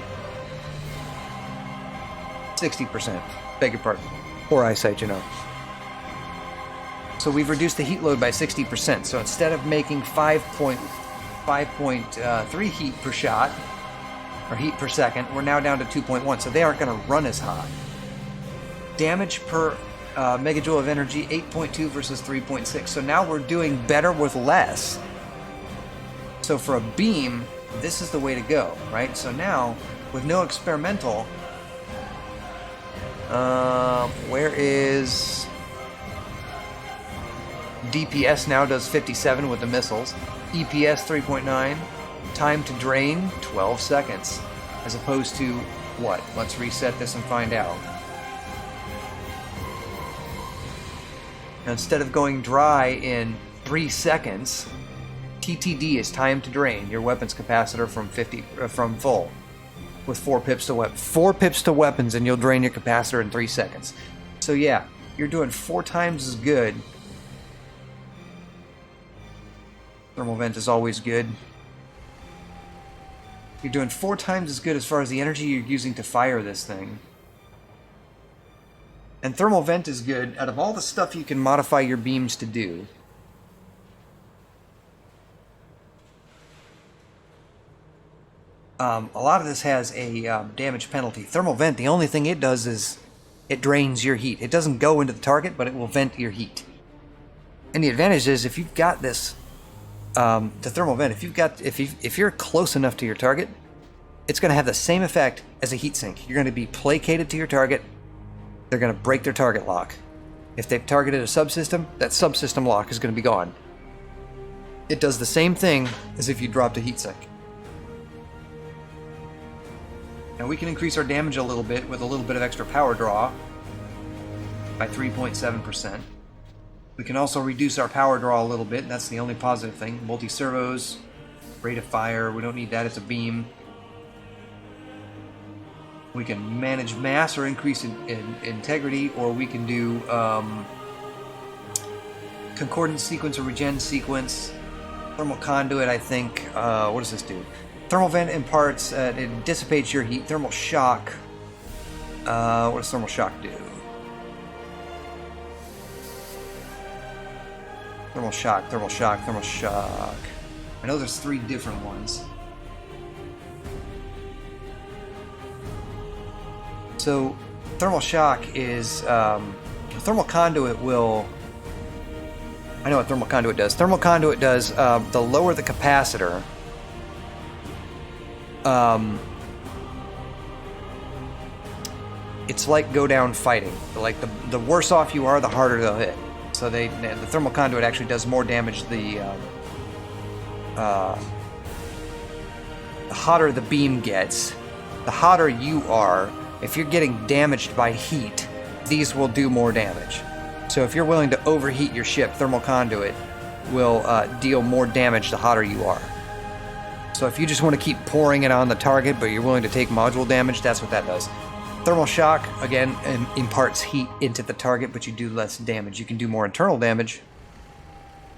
60%. Beg your pardon. Poor eyesight, you know. So we've reduced the heat load by 60%. So instead of making 5.3 heat per shot, or heat per second. We're now down to 2.1, so they aren't going to run as hot. Damage per megajoule of energy, 8.2 versus 3.6. So now we're doing better with less. So for a beam, this is the way to go, right? So now, with no experimental, where is DPS now does 57 with the missiles, EPS 3.9, time to drain 12 seconds, as opposed to what? Let's reset this and find out. Now, instead of going dry in 3 seconds, TTD is time to drain your weapons capacitor from full with 4 pips to weapon. 4 pips to weapons and you'll drain your capacitor in 3 seconds. So yeah, you're doing 4 times as good. Thermal vent is always good. You're doing 4 times as good as far as the energy you're using to fire this thing. And thermal vent is good out of all the stuff you can modify your beams to do. A lot of this has a damage penalty. Thermal vent, the only thing it does is it drains your heat. It doesn't go into the target, but it will vent your heat. And the advantage is if you've got this, the thermal vent, if you're close enough to your target, it's going to have the same effect as a heat sink. You're going to be placated to your target. They're going to break their target lock. If they've targeted a subsystem, that subsystem lock is going to be gone. It does the same thing as if you dropped a heat sink. Now we can increase our damage a little bit with a little bit of extra power draw by 3.7%. We can also reduce our power draw a little bit. That's the only positive thing. Multi-servos, rate of fire, we don't need that, it's a beam. We can manage mass or increase in integrity, or we can do concordance sequence or regen sequence. Thermal conduit, I think, what does this do? Thermal vent imparts, it dissipates your heat. Thermal shock, what does thermal shock do? Thermal shock, thermal shock, thermal shock. I know there's 3 different ones. So, thermal shock is, thermal conduit will, I know what thermal conduit does. Thermal conduit does, the lower the capacitor, it's like go down fighting. Like the worse off you are, the harder they'll hit. So the thermal conduit actually does more damage. The hotter the beam gets, the hotter you are. If you're getting damaged by heat, these will do more damage. So if you're willing to overheat your ship, thermal conduit will deal more damage the hotter you are. So if you just want to keep pouring it on the target, but you're willing to take module damage, that's what that does. Thermal shock, again, imparts heat into the target, but you do less damage. You can do more internal damage.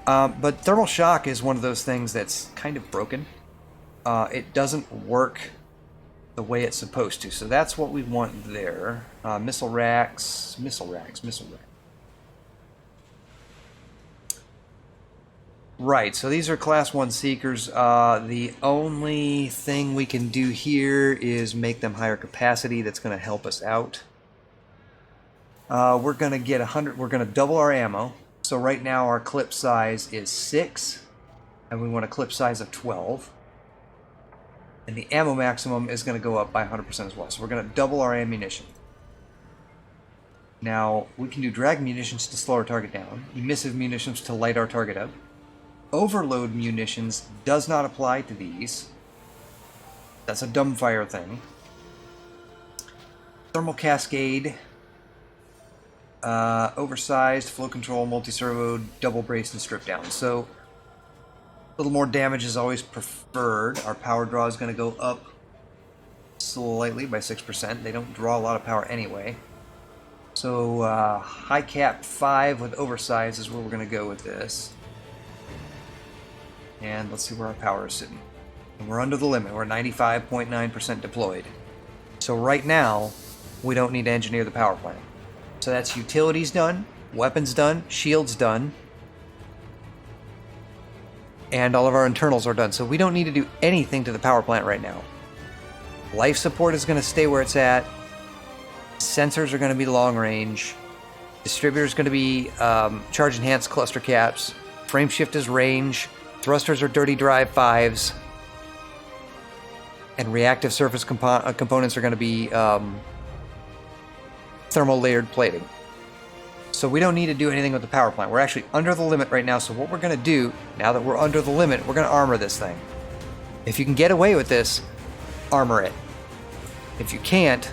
But thermal shock is one of those things that's kind of broken. It doesn't work the way it's supposed to. So that's what we want there. Missile racks. Right, so these are Class 1 Seekers. The only thing we can do here is make them higher capacity. That's going to help us out. We're going to get 100. We're going to double our ammo. So right now our clip size is 6, and we want a clip size of 12. And the ammo maximum is going to go up by 100% as well. So we're going to double our ammunition. Now, we can do drag munitions to slow our target down, emissive munitions to light our target up. Overload munitions does not apply to these. That's a dumbfire thing. Thermal cascade, oversized, flow control, multi-servo, double brace, and strip down. So a little more damage is always preferred. Our power draw is going to go up slightly by 6%. They don't draw a lot of power anyway. So high cap 5 with oversized is where we're going to go with this. And let's see where our power is sitting. And we're under the limit. We're 95.9% deployed. So right now, we don't need to engineer the power plant. So that's utilities done, weapons done, shields done, and all of our internals are done. So we don't need to do anything to the power plant right now. Life support is going to stay where it's at. Sensors are going to be long range. Distributor is going to be charge enhanced cluster caps. Frame shift is range. Thrusters are dirty drive 5s. And reactive surface components are going to be thermal layered plating. So we don't need to do anything with the power plant. We're actually under the limit right now. So what we're going to do, now that we're under the limit, we're going to armor this thing. If you can get away with this, armor it. If you can't,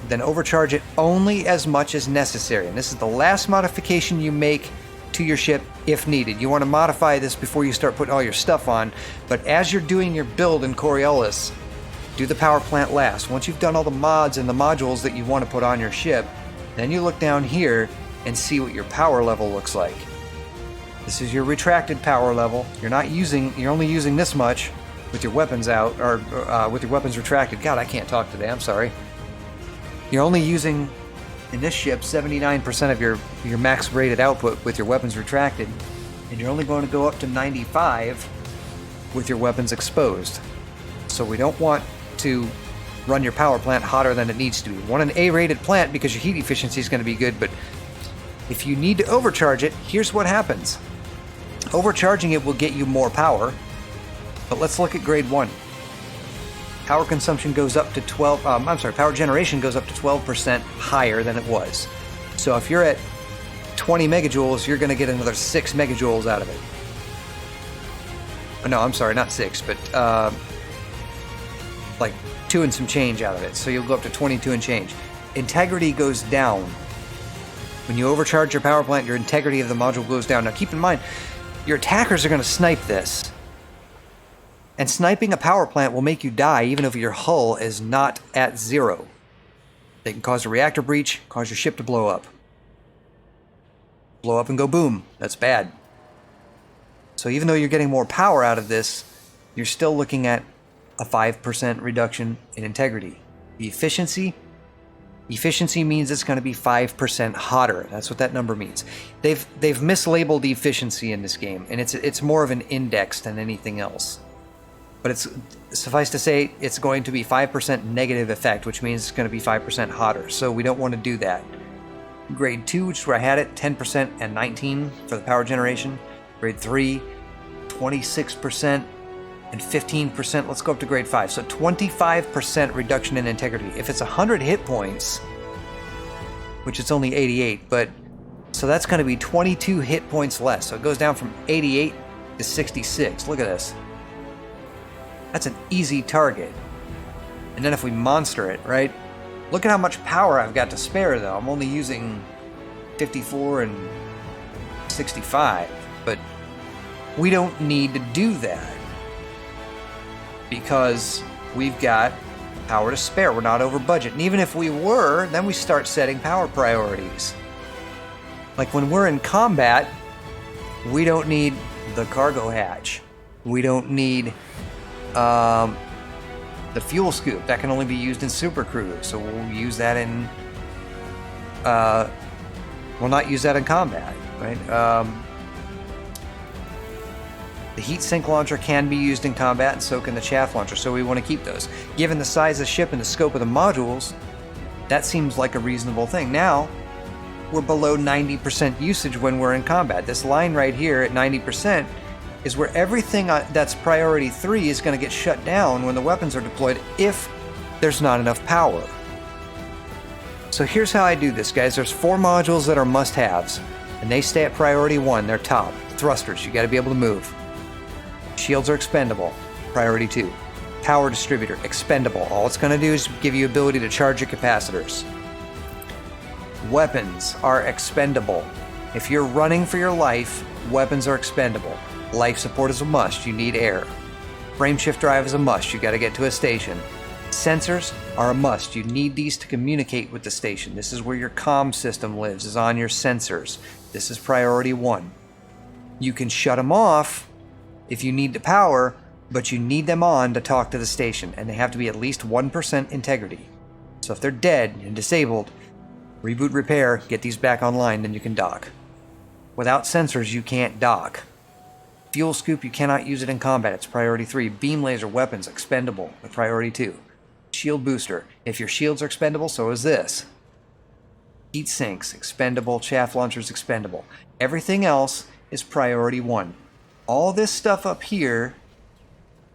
then overcharge it only as much as necessary. And this is the last modification you make to your ship if needed. You want to modify this before you start putting all your stuff on, but as you're doing your build in Coriolis, do the power plant last. Once you've done all the mods and the modules that you want to put on your ship, then you look down here and see what your power level looks like. This is your retracted power level. You're only using this much with your weapons out, or with your weapons retracted. God, I can't talk today, I'm sorry. You're only using, in this ship, 79% of your max rated output with your weapons retracted, and you're only going to go up to 95 with your weapons exposed. So we don't want to run your power plant hotter than it needs to be. We want an A-rated plant because your heat efficiency is going to be good, but if you need to overcharge it, here's what happens. Overcharging it will get you more power, but let's look at grade 1. Power consumption goes up to power generation goes up to 12% higher than it was. So if you're at 20 megajoules, you're going to get another 6 megajoules out of it. No, I'm sorry, not 6, but like 2 and some change out of it. So you'll go up to 22 and change. Integrity goes down. When you overcharge your power plant, your integrity of the module goes down. Now keep in mind, your attackers are going to snipe this. And sniping a power plant will make you die even if your hull is not at 0. They can cause a reactor breach, cause your ship to blow up. Blow up and go boom. That's bad. So even though you're getting more power out of this, you're still looking at a 5% reduction in integrity. The efficiency means it's going to be 5% hotter. That's what that number means. They've mislabeled efficiency in this game, and it's more of an index than anything else. But it's suffice to say, it's going to be 5% negative effect, which means it's going to be 5% hotter. So we don't want to do that. Grade 2, which is where I had it, 10% and 19 for the power generation. Grade 3, 26% and 15%. Let's go up to grade 5. So 25% reduction in integrity. If it's 100 hit points, which it's only 88, but so that's going to be 22 hit points less. So it goes down from 88 to 66. Look at this. That's an easy target. And then if we monster it, right? Look at how much power I've got to spare, though. I'm only using 54 and 65, but we don't need to do that because we've got power to spare. We're not over budget. And even if we were, then we start setting power priorities. Like when we're in combat, we don't need the cargo hatch. We don't need the fuel scoop. That can only be used in Super Cruise, so we'll use that in we'll not use that in combat, right? The heat sink launcher can be used in combat, and so can the chaff launcher, so we want to keep those. Given the size of the ship and the scope of the modules, that seems like a reasonable thing. Now we're below 90% usage when we're in combat. This line right here at 90% is where everything that's priority 3 is going to get shut down when the weapons are deployed if there's not enough power. So here's how I do this, guys. There's 4 modules that are must-haves, and they stay at priority 1. They're top. Thrusters, you got to be able to move. Shields are expendable, priority 2. Power distributor, expendable. All it's going to do is give you ability to charge your capacitors. Weapons are expendable. If you're running for your life, weapons are expendable. Life support is a must, you need air. Frame shift drive is a must, you gotta get to a station. Sensors are a must, you need these to communicate with the station. This is where your comm system lives, is on your sensors. This is priority 1. You can shut them off if you need the power, but you need them on to talk to the station, and they have to be at least 1% integrity. So if they're dead and disabled, reboot repair, get these back online, then you can dock. Without sensors, you can't dock. Fuel scoop, you cannot use it in combat. It's priority 3. Beam laser weapons, expendable, at priority 2. Shield booster. If your shields are expendable, so is this. Heat sinks, expendable. Chaff launchers, expendable. Everything else is priority 1. All this stuff up here,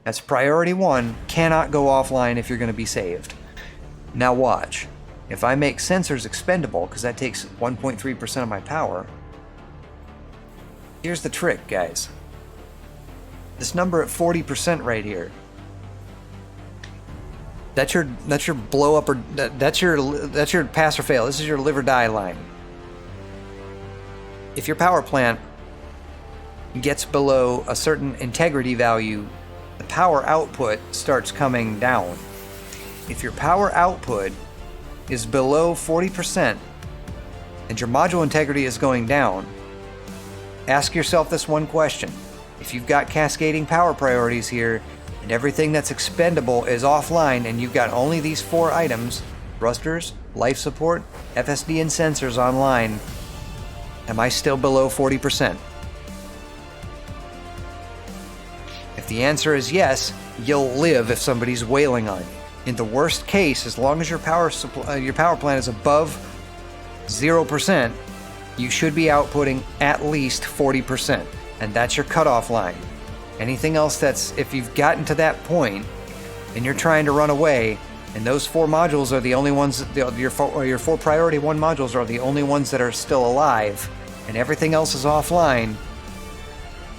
that's priority 1, cannot go offline if you're going to be saved. Now watch. If I make sensors expendable, because that takes 1.3% of my power, here's the trick, guys. This number at 40% right here. That's your blow up, or that's your pass or fail. This is your live or die line. If your power plant gets below a certain integrity value, the power output starts coming down. If your power output is below 40% and your module integrity is going down, ask yourself this one question. If you've got cascading power priorities here and everything that's expendable is offline and you've got only these 4 items, thrusters, life support, FSD and sensors online, am I still below 40%? If the answer is yes, you'll live if somebody's wailing on you. In the worst case, as long as your power plant is above 0%, you should be outputting at least 40%. And that's your cutoff line. Anything else that's, if you've gotten to that point and you're trying to run away, and those 4 modules are the only ones, your 4 priority 1 modules are the only ones that are still alive, and everything else is offline,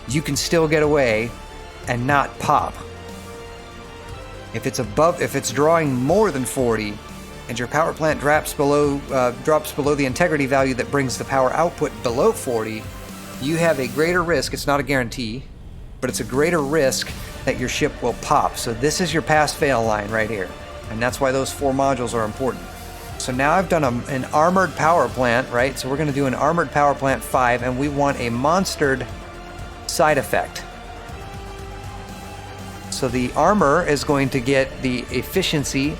you can still get away and not pop. If it's drawing more than 40, and your power plant drops below the integrity value that brings the power output below 40, you have a greater risk. It's not a guarantee, but it's a greater risk that your ship will pop. So this is your pass-fail line right here, and that's why those 4 modules are important. So now I've done an armored power plant, right? So we're going to do an armored power plant 5, and we want a monstered side effect. So the armor is going to get the efficiency,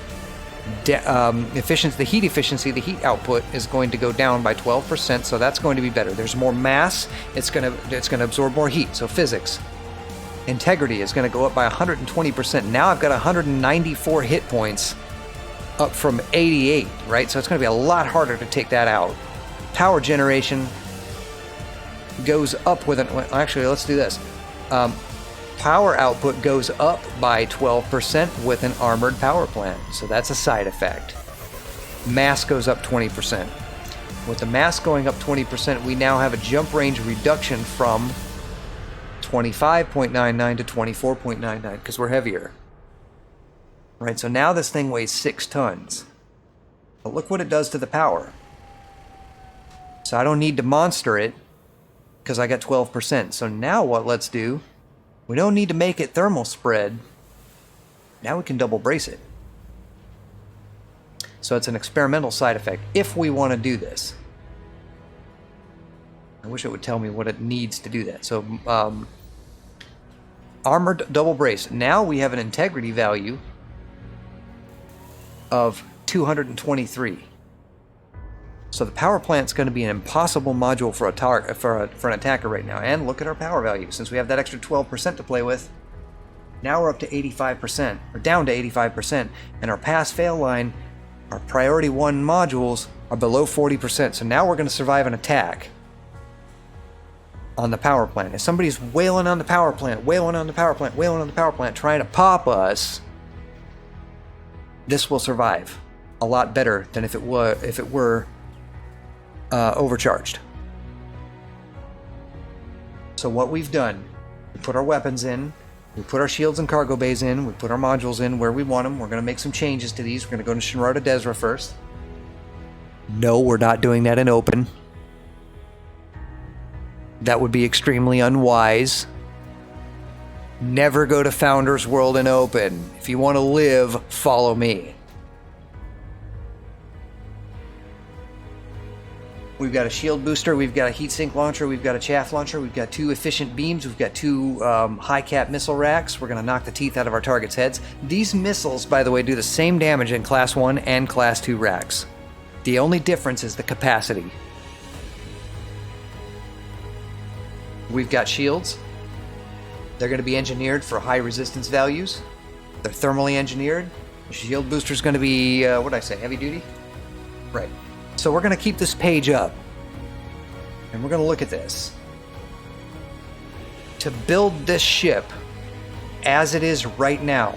the heat efficiency, the heat output is going to go down by 12%. So that's going to be better. There's more mass. It's going to absorb more heat. So physics. Integrity is going to go up by 120%. Now I've got 194 hit points, up from 88. Right. So it's going to be a lot harder to take that out. Power generation goes up with actually, let's do this. Power output goes up by 12% with an armored power plant. So that's a side effect. Mass goes up 20%. With the mass going up 20%, we now have a jump range reduction from 25.99 to 24.99 because we're heavier. Right, so now this thing weighs 6 tons. But look what it does to the power. So I don't need to monster it because I got 12%. So now what let's do, we don't need to make it thermal spread. Now we can double brace it. So it's an experimental side effect if we want to do this. I wish it would tell me what it needs to do that. So armored double brace. Now we have an integrity value of 223. So the power plant's going to be an impossible module for an attacker right now. And look at our power value. Since we have that extra 12% to play with, now we're up to 85%, or down to 85%. And our pass-fail line, our priority 1 modules are below 40%. So now we're going to survive an attack on the power plant. If somebody's wailing on the power plant, trying to pop us, this will survive a lot better than if it were overcharged. So what we've done, we put our weapons in, we put our shields and cargo bays in, we put our modules in where we want them. We're going to make some changes to these. We're going to go to Shinrarta Desra first. No, we're not doing that in open. That would be extremely unwise. Never go to Founders World in open. If you want to live, follow me. We've got a shield booster, we've got a heatsink launcher, we've got a chaff launcher, we've got 2 efficient beams, we've got 2 high-cap missile racks. We're going to knock the teeth out of our targets' heads. These missiles, by the way, do the same damage in Class 1 and Class 2 racks. The only difference is the capacity. We've got shields. They're going to be engineered for high resistance values. They're thermally engineered. The shield booster is going to be, what did I say, heavy duty? Right. So we're going to keep this page up. And we're going to look at this. To build this ship as it is right now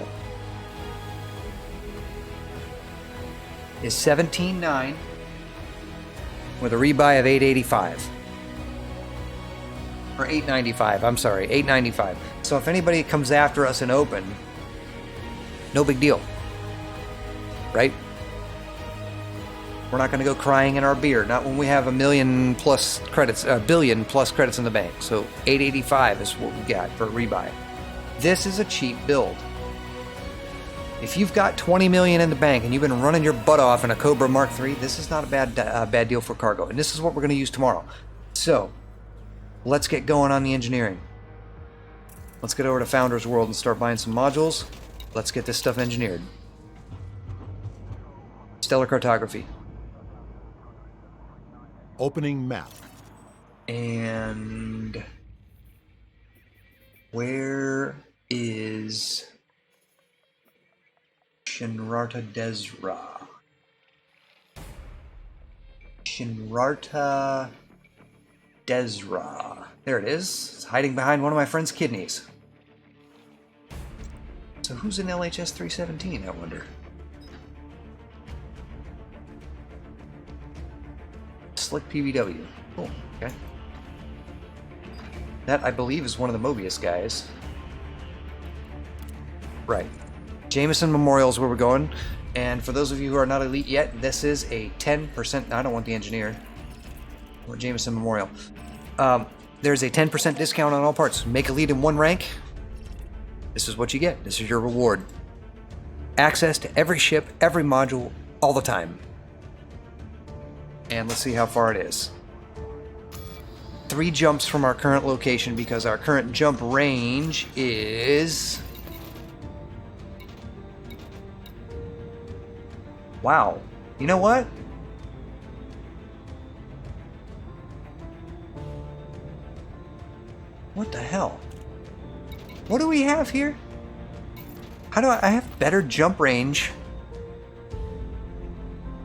is $17,900 with a rebuy of $885. Or $895, I'm sorry, $895. So if anybody comes after us in open, no big deal. Right? We're not going to go crying in our beer. Not when we have $1 billion plus credits in the bank. So $885 is what we got for a rebuy. This is a cheap build. If you've got $20 million in the bank and you've been running your butt off in a Cobra Mark III, this is not a bad deal for cargo. And this is what we're going to use tomorrow. So let's get going on the engineering. Let's get over to Founders World and start buying some modules. Let's get this stuff engineered. Stellar cartography. Opening map. And where is Shinrarta Desra? Shinrarta Desra. There it is. It's hiding behind one of my friend's kidneys. So who's in LHS 317, I wonder? Slick PBW. Cool. Okay. That, I believe, is one of the Mobius guys. Right. Jameson Memorial is where we're going. And for those of you who are not elite yet, this is a 10%... I don't want the engineer. I want Jameson Memorial. There's a 10% discount on all parts. Make elite in one rank. This is what you get. This is your reward. Access to every ship, every module, all the time. And let's see how far it is. 3 jumps from our current location because our current jump range is... Wow. You know what? What the hell? What do we have here? How do I have better jump range?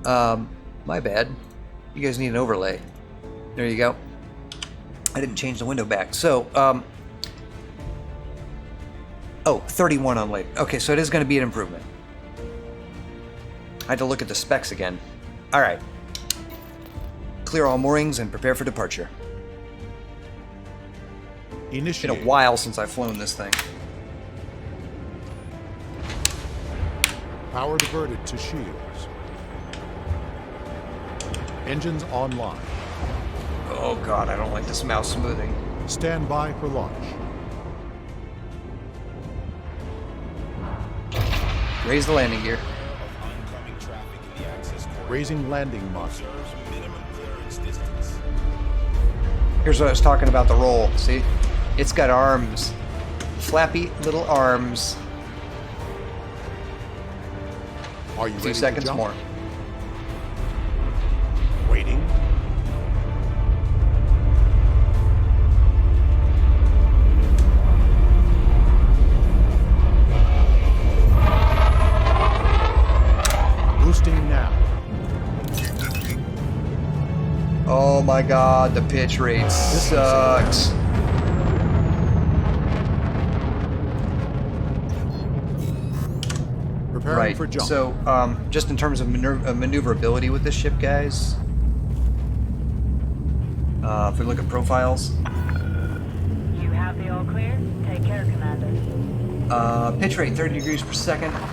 My bad. You guys need an overlay. There you go. I didn't change the window back. So, oh, 31 on late. Okay, so it is going to be an improvement. I had to look at the specs again. All right. Clear all moorings and prepare for departure. It's been a while since I've flown this thing. Power diverted to shields. Engines online. Oh god, I don't like this mouse smoothing. Stand by for launch. Raise the landing gear. Raising landing module. Here's what I was talking about, the roll. See? It's got arms. Flappy little arms. Are you 2 ready seconds to jump? more. Waiting. Boosting now. Oh my god, the pitch rate sucks. Preparing Right, for jump. so just in terms of maneuverability with this ship, guys, if we look at profiles, You have the all clear? Take care, Commander. pitch rate 30 degrees per second. Look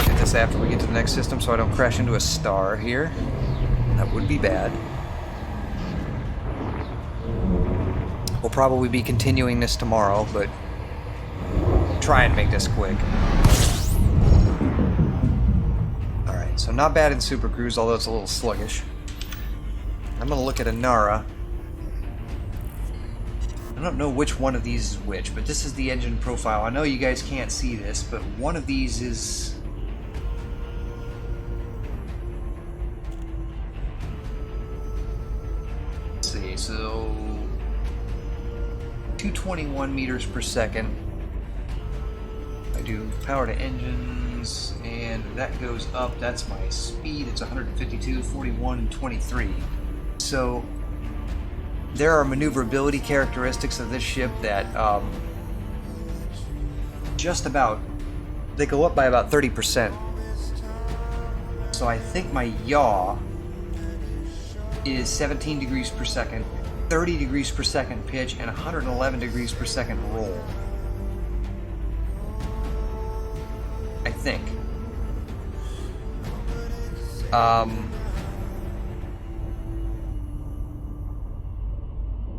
at this after we get to the next system so I don't crash into a star here. That would be bad. We'll probably be continuing this tomorrow, but try and make this quick. Alright, so not bad in Super Cruise, although it's a little sluggish. I'm gonna look at Inara. I don't know which one of these is which, but this is the engine profile. I know you guys can't see this, but one of these is... Let's see, so... 221 meters per second. I do power to engines, and that goes up. That's my speed. It's 152, 41, and 23. So there are maneuverability characteristics of this ship that they go up by about 30%. So I think my yaw is 17 degrees per second, 30 degrees per second pitch, and 111 degrees per second roll. I think.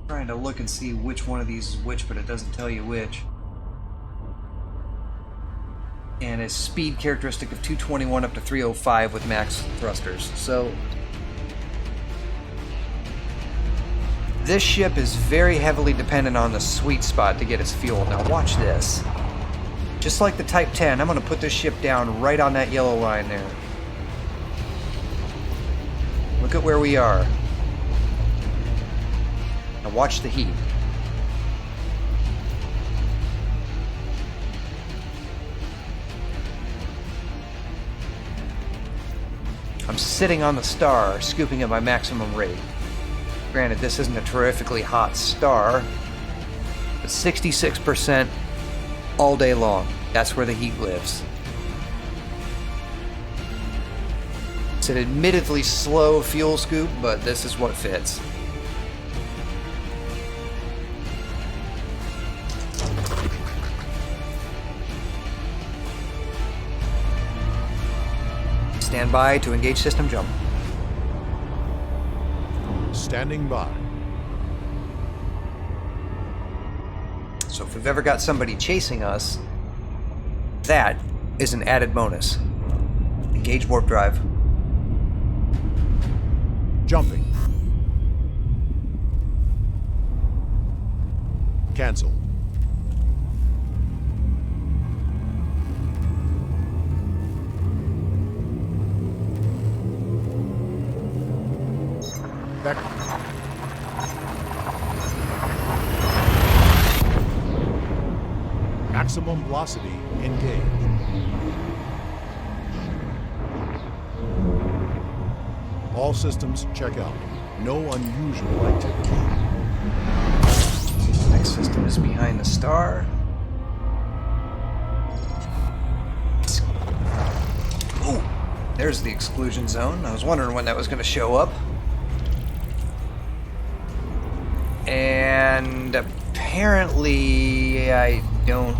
Trying to look and see which one of these is which, but it doesn't tell you which. And a speed characteristic of 221 up to 305 with max thrusters. So this ship is very heavily dependent on the sweet spot to get its fuel. Now watch this. Just like the Type 10, I'm going to put this ship down right on that yellow line there. Look at where we are. Now watch the heat. I'm sitting on the star, scooping at my maximum rate. Granted, this isn't a terrifically hot star, but 66% all day long. That's where the heat lives. It's an admittedly slow fuel scoop, but this is what fits. Stand by to engage system jump. Standing by. So if we've ever got somebody chasing us, that is an added bonus. Engage warp drive. Jumping. Cancel. Back. Maximum velocity engaged. All systems check out. No unusual activity. Next system is behind the star. Ooh, there's the exclusion zone. I was wondering when that was going to show up. And apparently I don't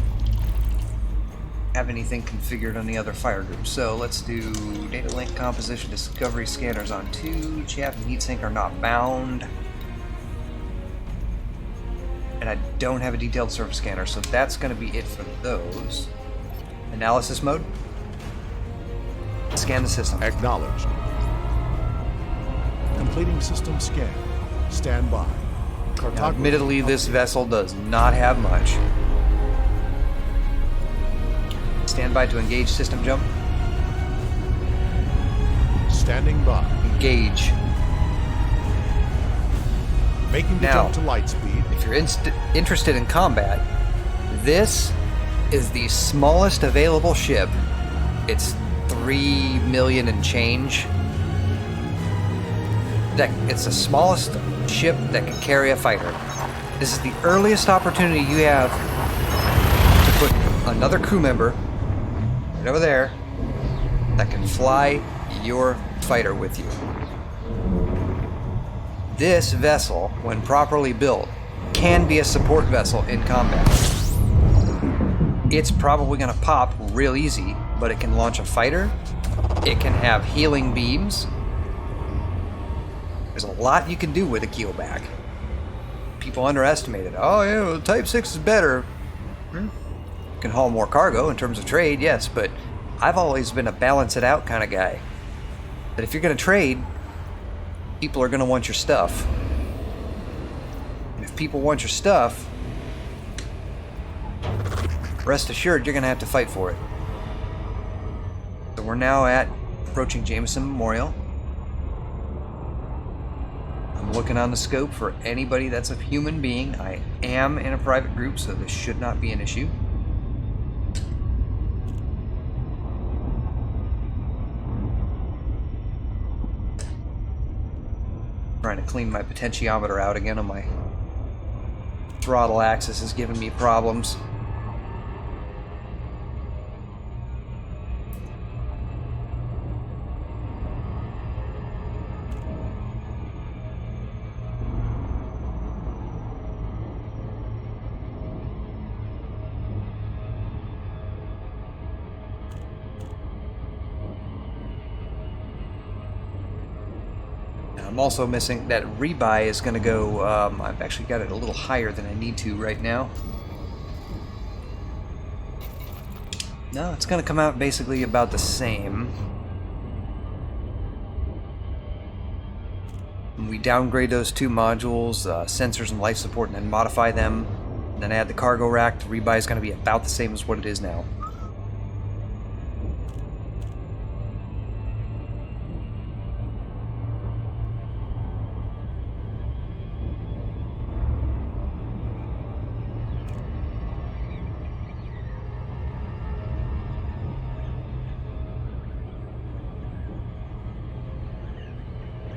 have anything configured on the other fire group. So let's do data link composition discovery scanners on 2. Chaff and heatsink are not bound. And I don't have a detailed surface scanner, so that's going to be it for those. Analysis mode. Scan the system. Acknowledged. Completing system scan. Stand by. Now, admittedly, this vessel does not have much. Stand by to engage system jump. Standing by. Engage. Making the Now, jump to light speed. If you're interested in combat, this is the smallest available ship. It's 3 million and change. It's the smallest ship that can carry a fighter. This is the earliest opportunity you have to put another crew member right over there that can fly your fighter with you. This vessel, when properly built, can be a support vessel in combat. It's probably going to pop real easy, but it can launch a fighter. It can have healing beams. There's a lot you can do with a keelback. People underestimate it. Oh, yeah, well, Type 6 is better. You can haul more cargo in terms of trade, yes, but I've always been a balance it out kind of guy. That if you're going to trade, people are going to want your stuff. And if people want your stuff, rest assured you're going to have to fight for it. So we're now approaching Jameson Memorial. I'm looking on the scope for anybody that's a human being. I am in a private group, so this should not be an issue. Trying to clean my potentiometer out again on my throttle axis is giving me problems. I'm also missing that rebuy is going to go, I've actually got it a little higher than I need to right now. No, it's going to come out basically about the same. When we downgrade those two modules, sensors and life support, and then modify them, and then add the cargo rack, the rebuy is going to be about the same as what it is now.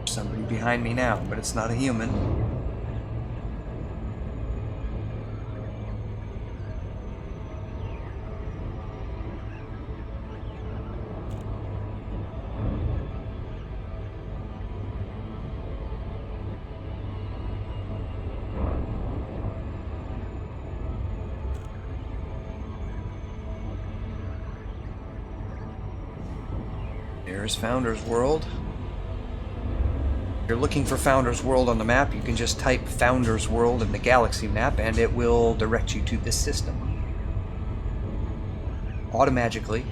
Somebody behind me now, but it's not a human. There's Founder's World. If you're looking for Founder's World on the map, you can just type Founder's World in the galaxy map and it will direct you to this system. Automagically,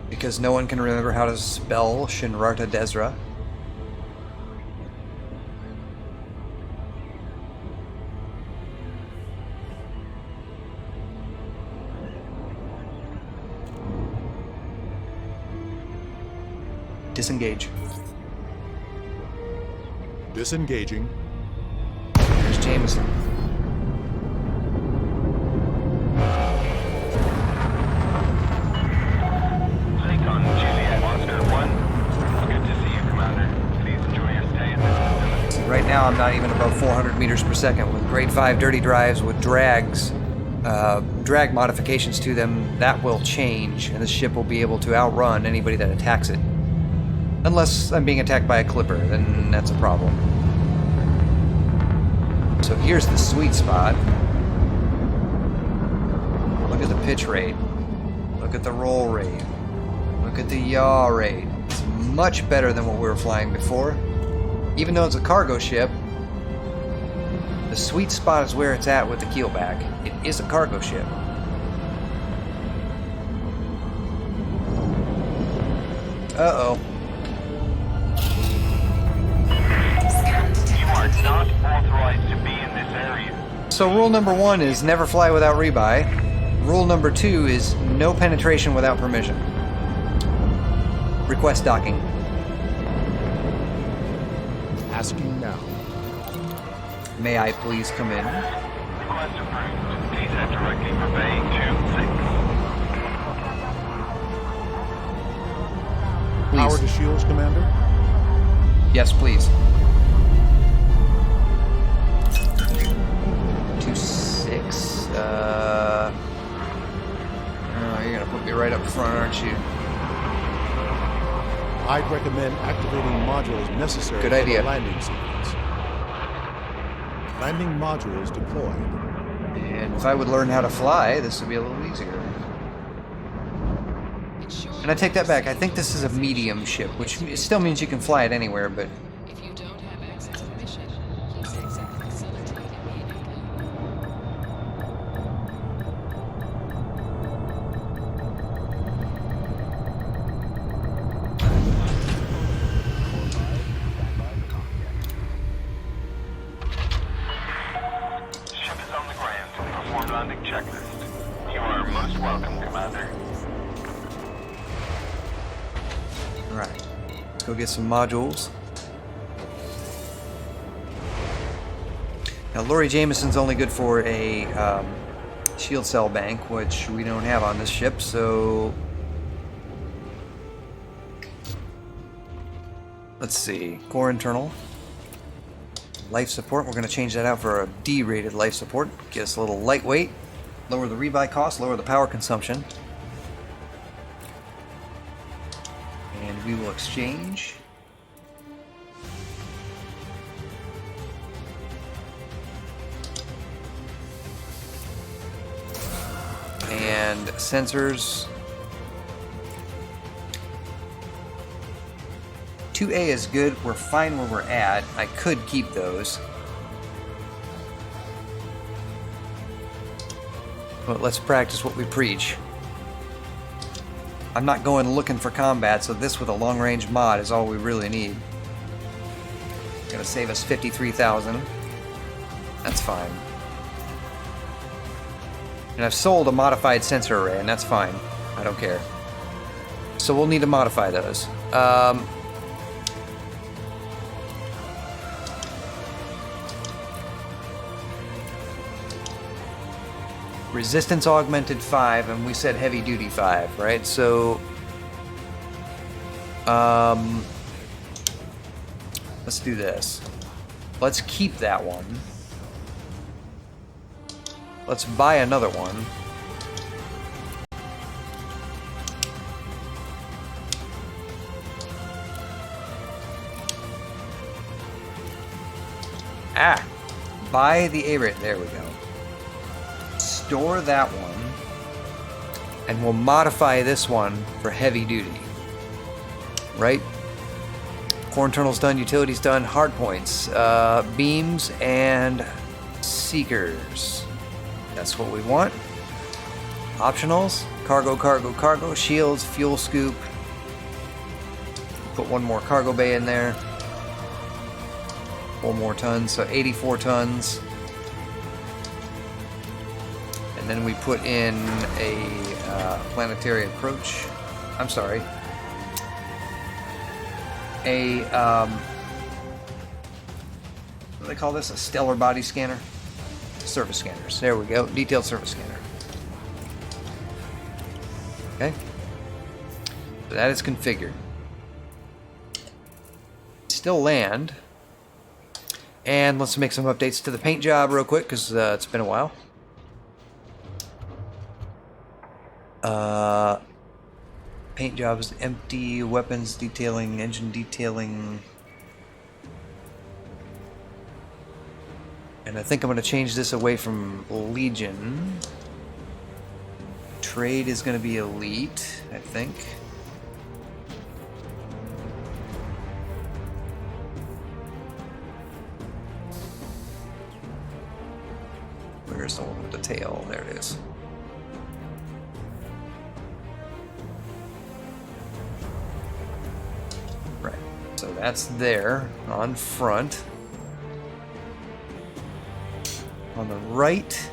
because no one can remember how to spell Shinrarta Desra. Disengage. Disengaging. There's Jameson. Icon Juliet Oscar 1. It's good to see you, Commander. Please enjoy your stay in this facility. See, right now I'm not even above 400 meters per second. With grade 5 dirty drives with drags, drag modifications to them, that will change, and the ship will be able to outrun anybody that attacks it. Unless I'm being attacked by a clipper, then that's a problem. So here's the sweet spot. Look at the pitch rate. Look at the roll rate. Look at the yaw rate. It's much better than what we were flying before. Even though it's a cargo ship, the sweet spot is where it's at with the keelback. It is a cargo ship. Uh-oh. Not authorized to be in this area. So rule number 1 is never fly without rebuy. Rule number 2 is no penetration without permission. Request docking. Asking now. May I please come in? Request approved. Please head directly for Bay 26. Power Please. to shields, Commander. Yes, please. 26. Oh, you're gonna put me right up front, aren't you? I'd recommend activating modules necessary Good for idea. the landing sequence. Landing modules deployed. And if I would learn how to fly, this would be a little easier. And I take that back. I think this is a medium ship, which still means you can fly it anywhere, but If you don't have access permission, please exit the facility immediately. Ship is on the ground. Perform landing checklist. You are most welcome, Commander. alright. Let's go get some modules. Now, Laurie Jameson's only good for a shield cell bank, which we don't have on this ship, so... Let's see. Core internal. Life support. We're going to change that out for a D-rated life support. Get us a little lightweight. Lower the rebuy cost, lower the power consumption. And we will exchange. And sensors. 2A is good. We're fine where we're at. I could keep those. But let's practice what we preach. I'm not going looking for combat, so this with a long-range mod is all we really need. Gonna save us 53,000. That's fine. And I've sold a modified sensor array, and that's fine. I don't care. So we'll need to modify those. Resistance augmented 5, and we said heavy duty 5, right? So, let's do this. Let's keep that one. Let's buy another one. Ah! Buy the A-rate. There we go. Store that one. And we'll modify this one for heavy duty. Right? Core internals done, utilities done, hard points, beams, and seekers. That's what we want. Optionals, cargo, cargo, cargo, shields, fuel scoop. Put one more cargo bay in there. 4 more tons, so 84 tons. And then we put in a planetary approach. I'm sorry. What do they call this? A stellar body scanner? Surface scanners. There we go. Detailed surface scanner. Okay. So that is configured. Still land. And let's make some updates to the paint job real quick, because it's been a while. Paint job is empty. Weapons detailing, engine detailing. And I think I'm going to change this away from Legion. Trade is going to be Elite, I think. Where's the one with the tail? There it is. Right. So that's there on front. On the right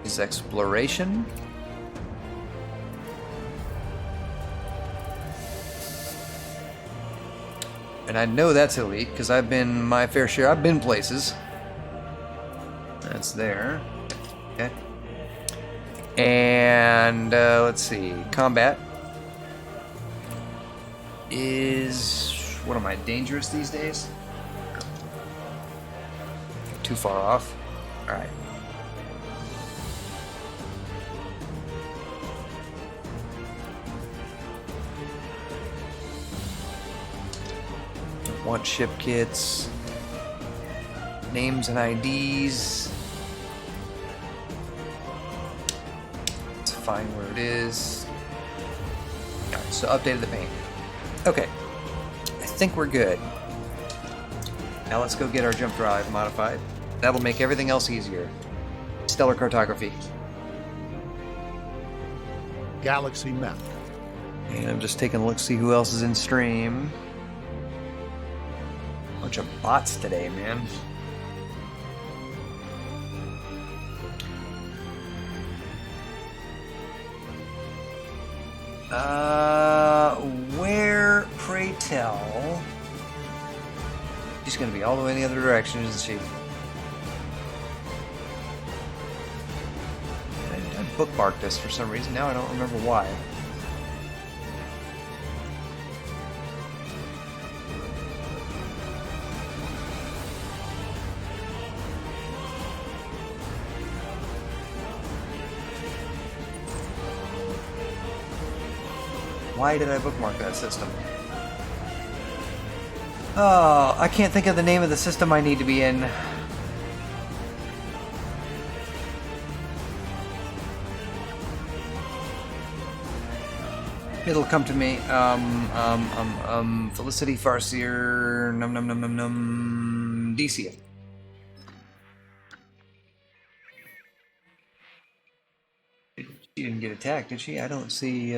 is exploration. And I know that's elite because I've been my fair share. I've been places. That's there. Okay. And let's see. Combat is... What am I, dangerous these days? Too far off. Alright. Want ship kits. Names and IDs. Let's find where it is. Alright, so updated the paint. Okay. I think we're good. Now let's go get our jump drive modified. That'll make everything else easier. Stellar cartography. Galaxy map. And I'm just taking a look, see who else is in stream. Bunch of bots today, man. Where, pray tell? She's gonna be all the way in the other direction, isn't she? bookmarked this for some reason. Now I don't remember why. Why did I bookmark that system? Oh, I can't think of the name of the system I need to be in. It'll come to me. Felicity Farseer, DC. She didn't get attacked, did she? I don't see,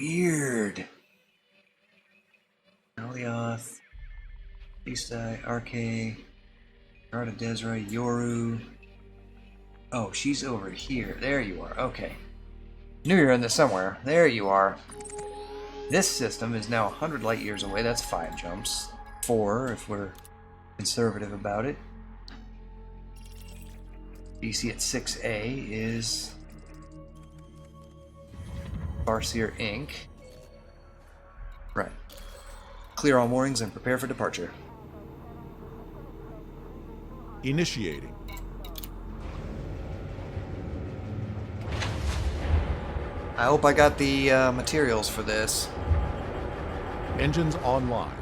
Weird. Alioth, Isai, RK, Arda Desra, Yoru. Oh, she's over here. There you are. Okay. Knew you were in this somewhere. There you are. This system is now 100 light years away. That's 5 jumps. 4 if we're conservative about it. BC at 6A is Farseer Inc. Right. Clear all moorings and prepare for departure. Initiating. I hope I got the materials for this. Engines online.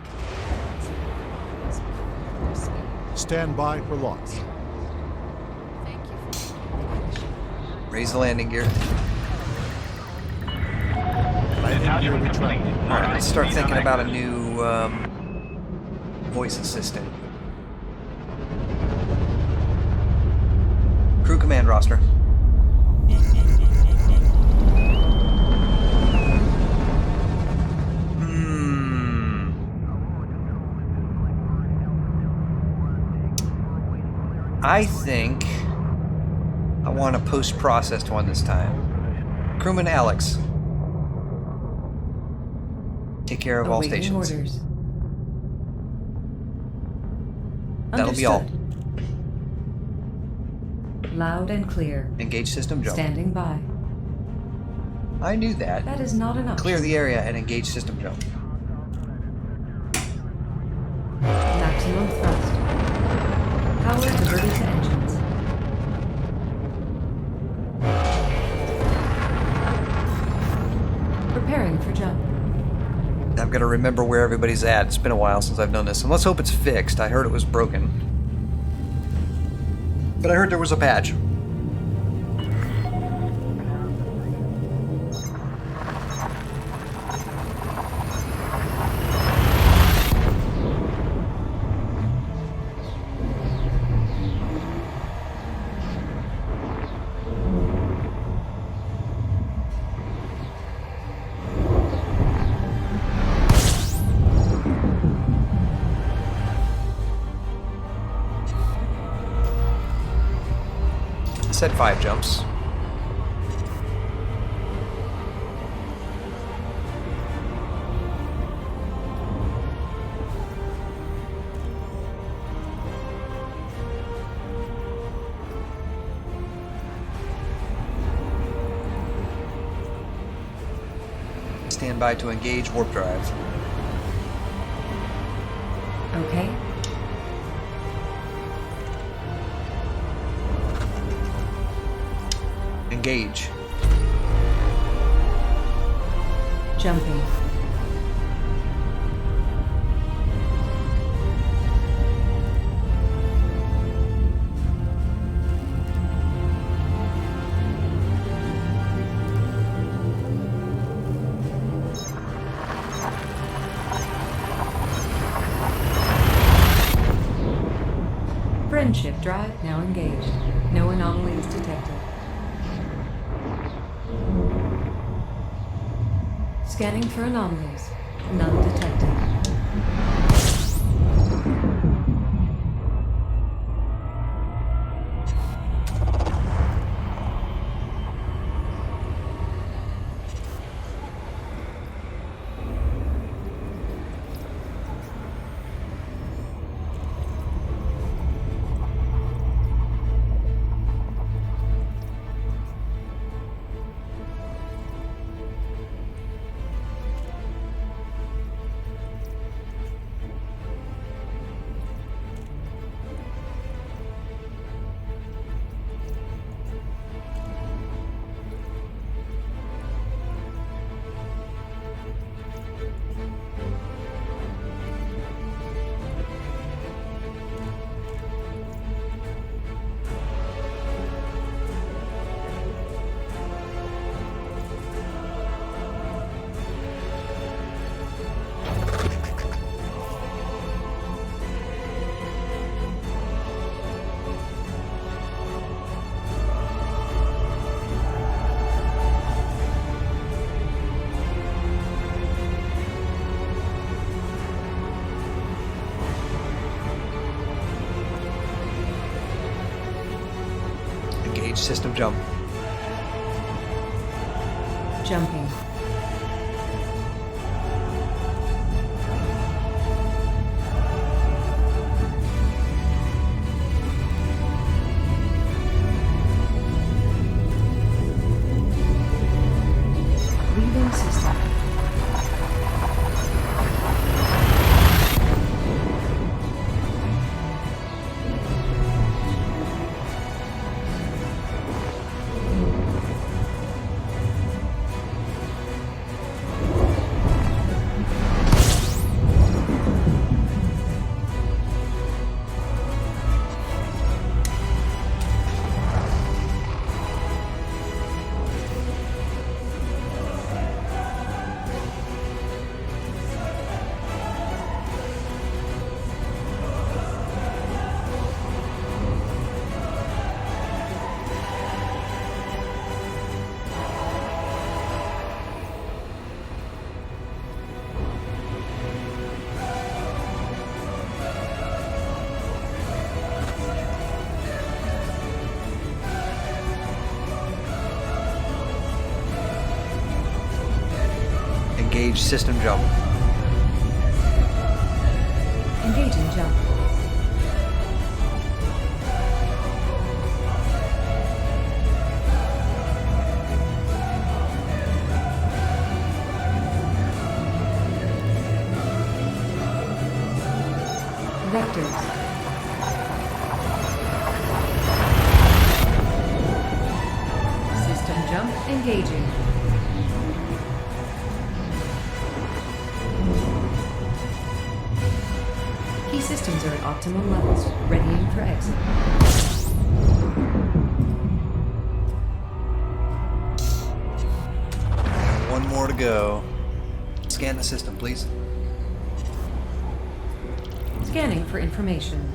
Stand by for launch. Thank you for your information. Raise the landing gear. Detachment complete. Alright, let's start thinking about a new voice assistant. Crew command roster. I think I want a post-processed one this time. Crewman Alex. Take care of all Awaiting stations. orders. That'll be all. Understood. Loud and clear. Engage system jump. Standing by. I knew that. That is not enough. Clear the area and engage system jump. Maximum thrust. Power diverted to engines. Preparing for jump. I've got to remember where everybody's at. It's been a while since I've done this. And let's hope it's fixed. I heard it was broken. But I heard there was a patch. Said 5 jumps. Stand by to engage warp drive. Okay. Engage. Jumping. Friendship drive now engaged. No anomalies detected. Scanning for anomalies. None detected. system jump. Jumping. Leaving system. Engage system jump. Engaging jump. Vectors. System jump engaging. Key systems are at optimum levels, readying for exit. One more to go. Scan the system, please. Scanning for information.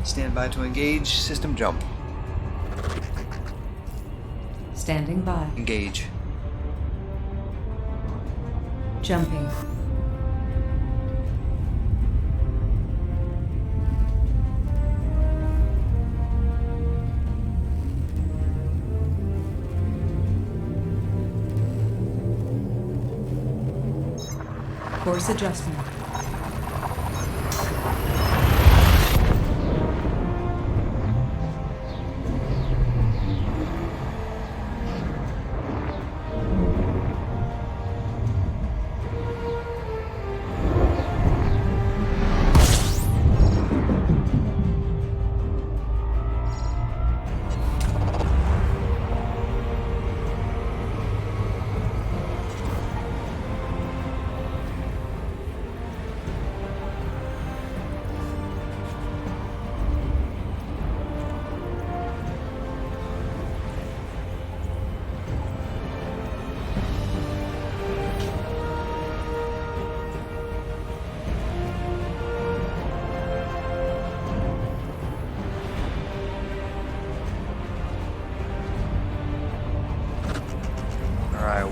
Stand by to engage system jump. Standing by. Engage. Jumping. Course adjustment.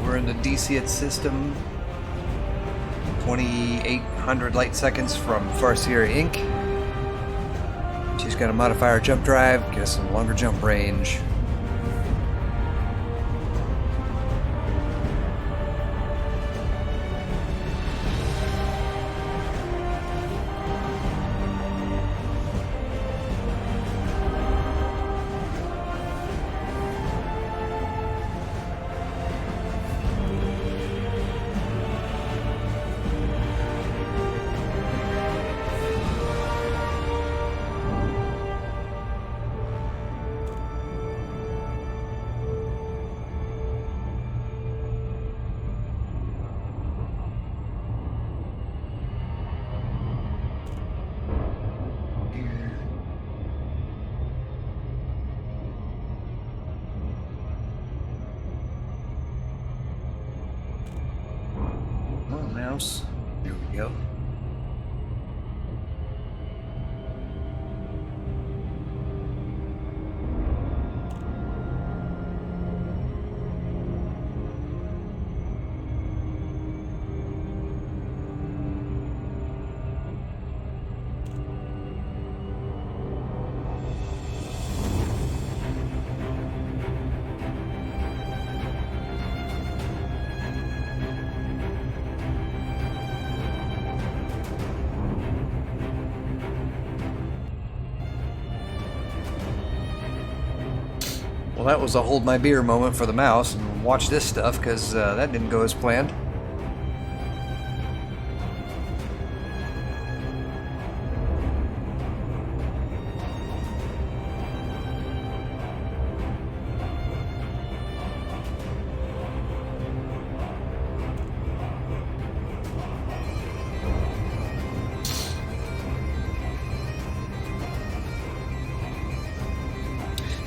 We're in the DC system. 2,800 light seconds from Farseer Inc. She's got to modify her jump drive, get us some longer jump range. Mouse. There we go. Well, that was a hold my beer moment for the mouse, and watch this stuff, because that didn't go as planned.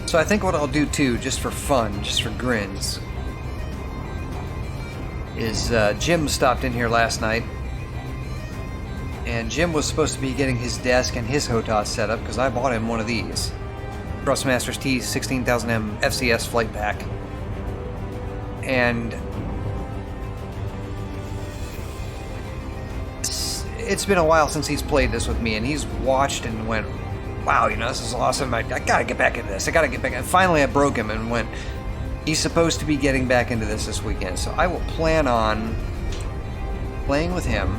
So I think what I'll do too, just for fun, just for grins, is Jim stopped in here last night, and Jim was supposed to be getting his desk and his HOTAS set up because I bought him one of these. Thrustmasters T 16000M FCS flight pack. And it's been a while since he's played this with me, and he's watched and went, wow, you know, this is awesome. I gotta get back into this. I gotta get back. And finally, I broke him and went, he's supposed to be getting back into this weekend. So I will plan on playing with him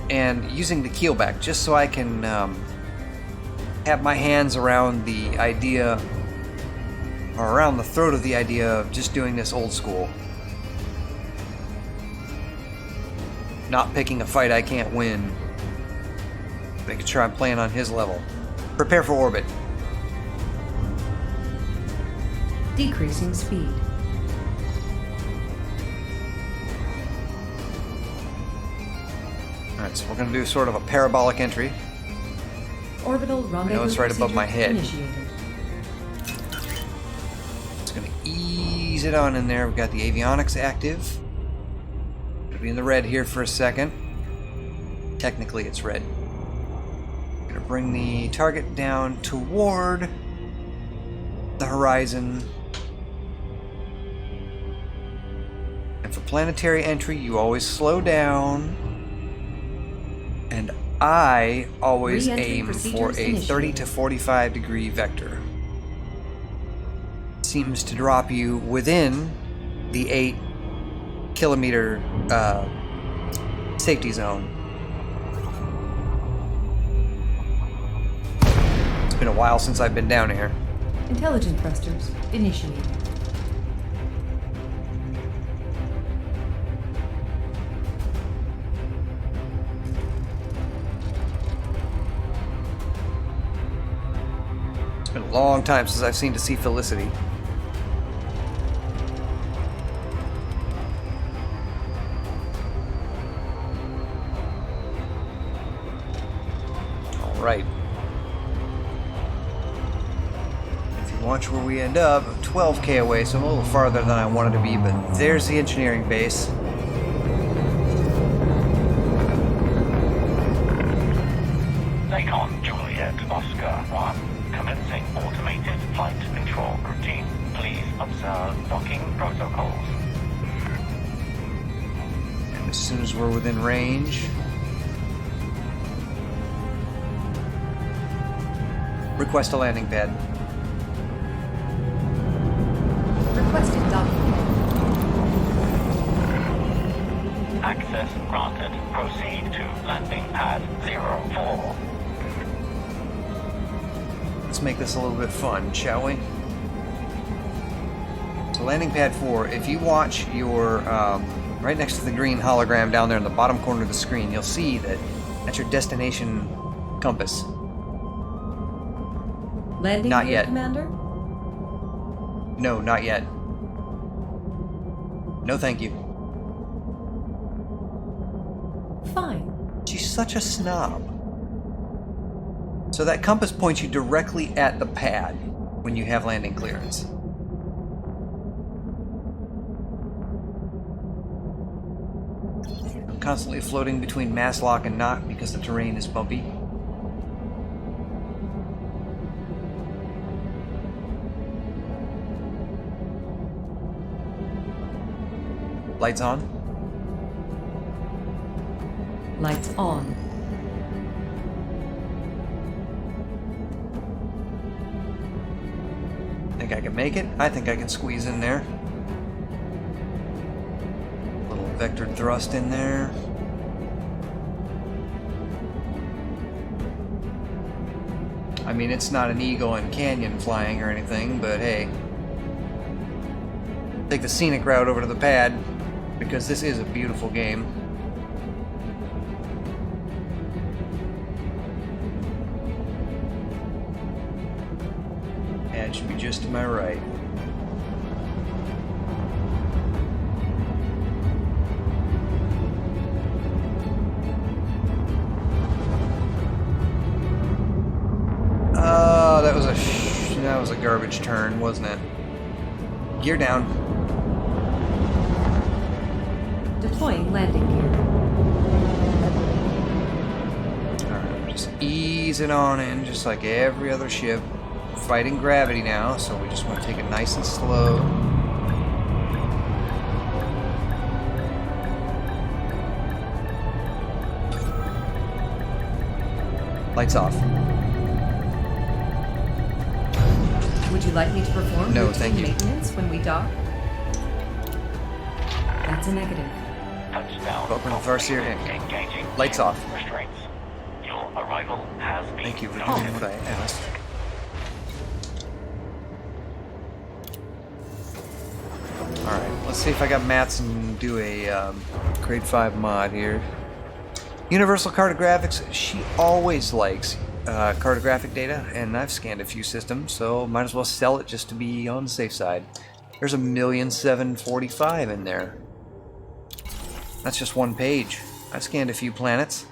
and using the keelback just so I can have my hands around the idea, or around the throat of the idea of just doing this old school. Not picking a fight I can't win. Making sure I'm playing on his level. Prepare for orbit. Decreasing speed. Alright, so we're going to do sort of a parabolic entry. Orbital rendezvous. I know it's right above my head. Initiated. It's going to ease it on in there. We've got the avionics active. It'll be in the red here for a second. Technically, it's red. Going to bring the target down toward the horizon. And for planetary entry, you always slow down. And I always Re-entry aim procedures for a 30 initiated. to 45 degree vector. Seems to drop you within the 8 kilometer safety zone. It's been a while since I've been down here. Intelligent thrusters initiated. It's been a long time since I've seen to see Felicity. All right. If you watch where we end up, I'm 12K away, so I'm a little farther than I wanted to be, but there's the engineering base. Lakon Juliet Oscar 1, commencing automated flight control routine. Please observe docking protocols. And as soon as we're within range, request a landing pad. Requested docking. Access granted. Proceed to landing pad 04. Let's make this a little bit fun, shall we? So landing pad 4, if you watch your, right next to the green hologram down there in the bottom corner of the screen, you'll see that that's your destination compass. Landing Not gear, yet. Commander? No, not yet. No thank you. Fine. She's such a snob. So that compass points you directly at the pad when you have landing clearance. I'm constantly floating between mass lock and knock because the terrain is bumpy. Lights on. Lights on. Think I can make it? I think I can squeeze in there. Little vectored thrust in there. I mean, it's not an eagle and canyon flying or anything, but hey. Take the scenic route over to the pad, because this is a beautiful game. Pad should be just to my right. That was a garbage turn, wasn't it? Gear down. Deploying landing gear. Alright, just easing on in, just like every other ship. We're fighting gravity now, so we just want to take it nice and slow. Lights off. Would you like me to perform No, routine thank you. maintenance when we dock? That's a negative. Touchdown. Welcome to Farseer Inc. Engaging Lights off. restraints. Your arrival has been Thank you for noted. doing what I asked. Alright, let's see if I got Matson do a grade 5 mod here. Universal Cartographics, she always likes cartographic data, and I've scanned a few systems, so might as well sell it just to be on the safe side. There's 1,745,000 in there. That's just one page. I've scanned a few planets.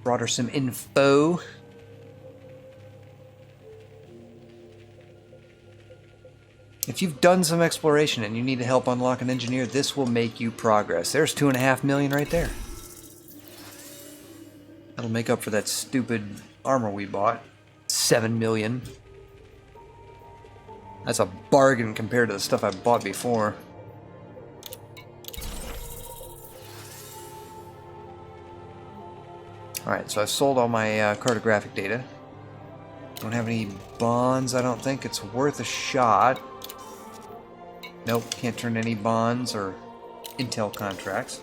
Brought her some info. If you've done some exploration and you need to help unlock an engineer, this will make you progress. There's 2.5 million right there. That'll make up for that stupid armor we bought. 7 million. That's a bargain compared to the stuff I bought before. Alright, so I've sold all my cartographic data. Don't have any bonds, I don't think. It's worth a shot. Nope, can't turn any bonds or intel contracts.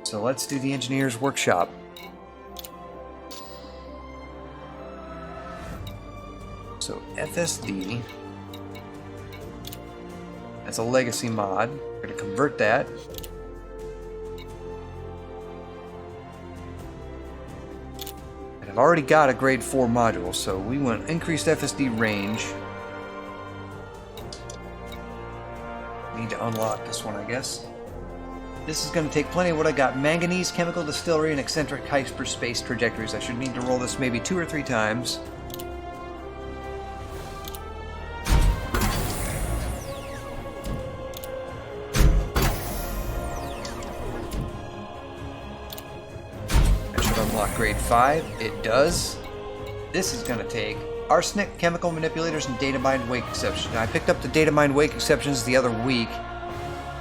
So let's do the engineer's workshop. So FSD, that's a legacy mod. We're going to convert that. And I've already got a grade 4 module, so we want increased FSD range. Need to unlock this one, I guess. This is going to take plenty of what I got. Manganese, chemical distillery, and eccentric hyperspace trajectories. I should need to roll this maybe 2 or 3 times. Grade 5, it does. This is going to take arsenic, chemical manipulators, and data mined wake exceptions. Now, I picked up the data mined wake exceptions the other week.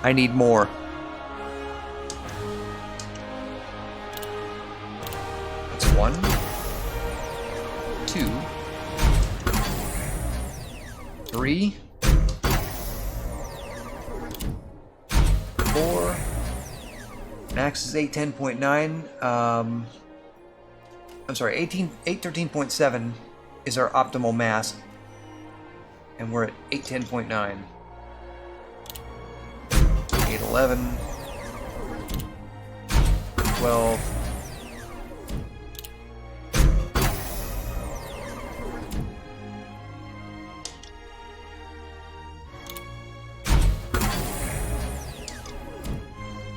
I need more. That's 1, 2, 3, 4. Max is 810.9. I'm sorry, 813.7 is our optimal mass, and we're at 810.9. 811, 12,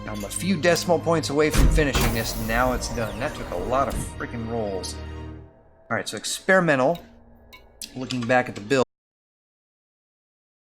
I'm a few decimal points away from finishing this, and now it's done. That took a lot of freaking rolls. Alright, so experimental. Looking back at the build.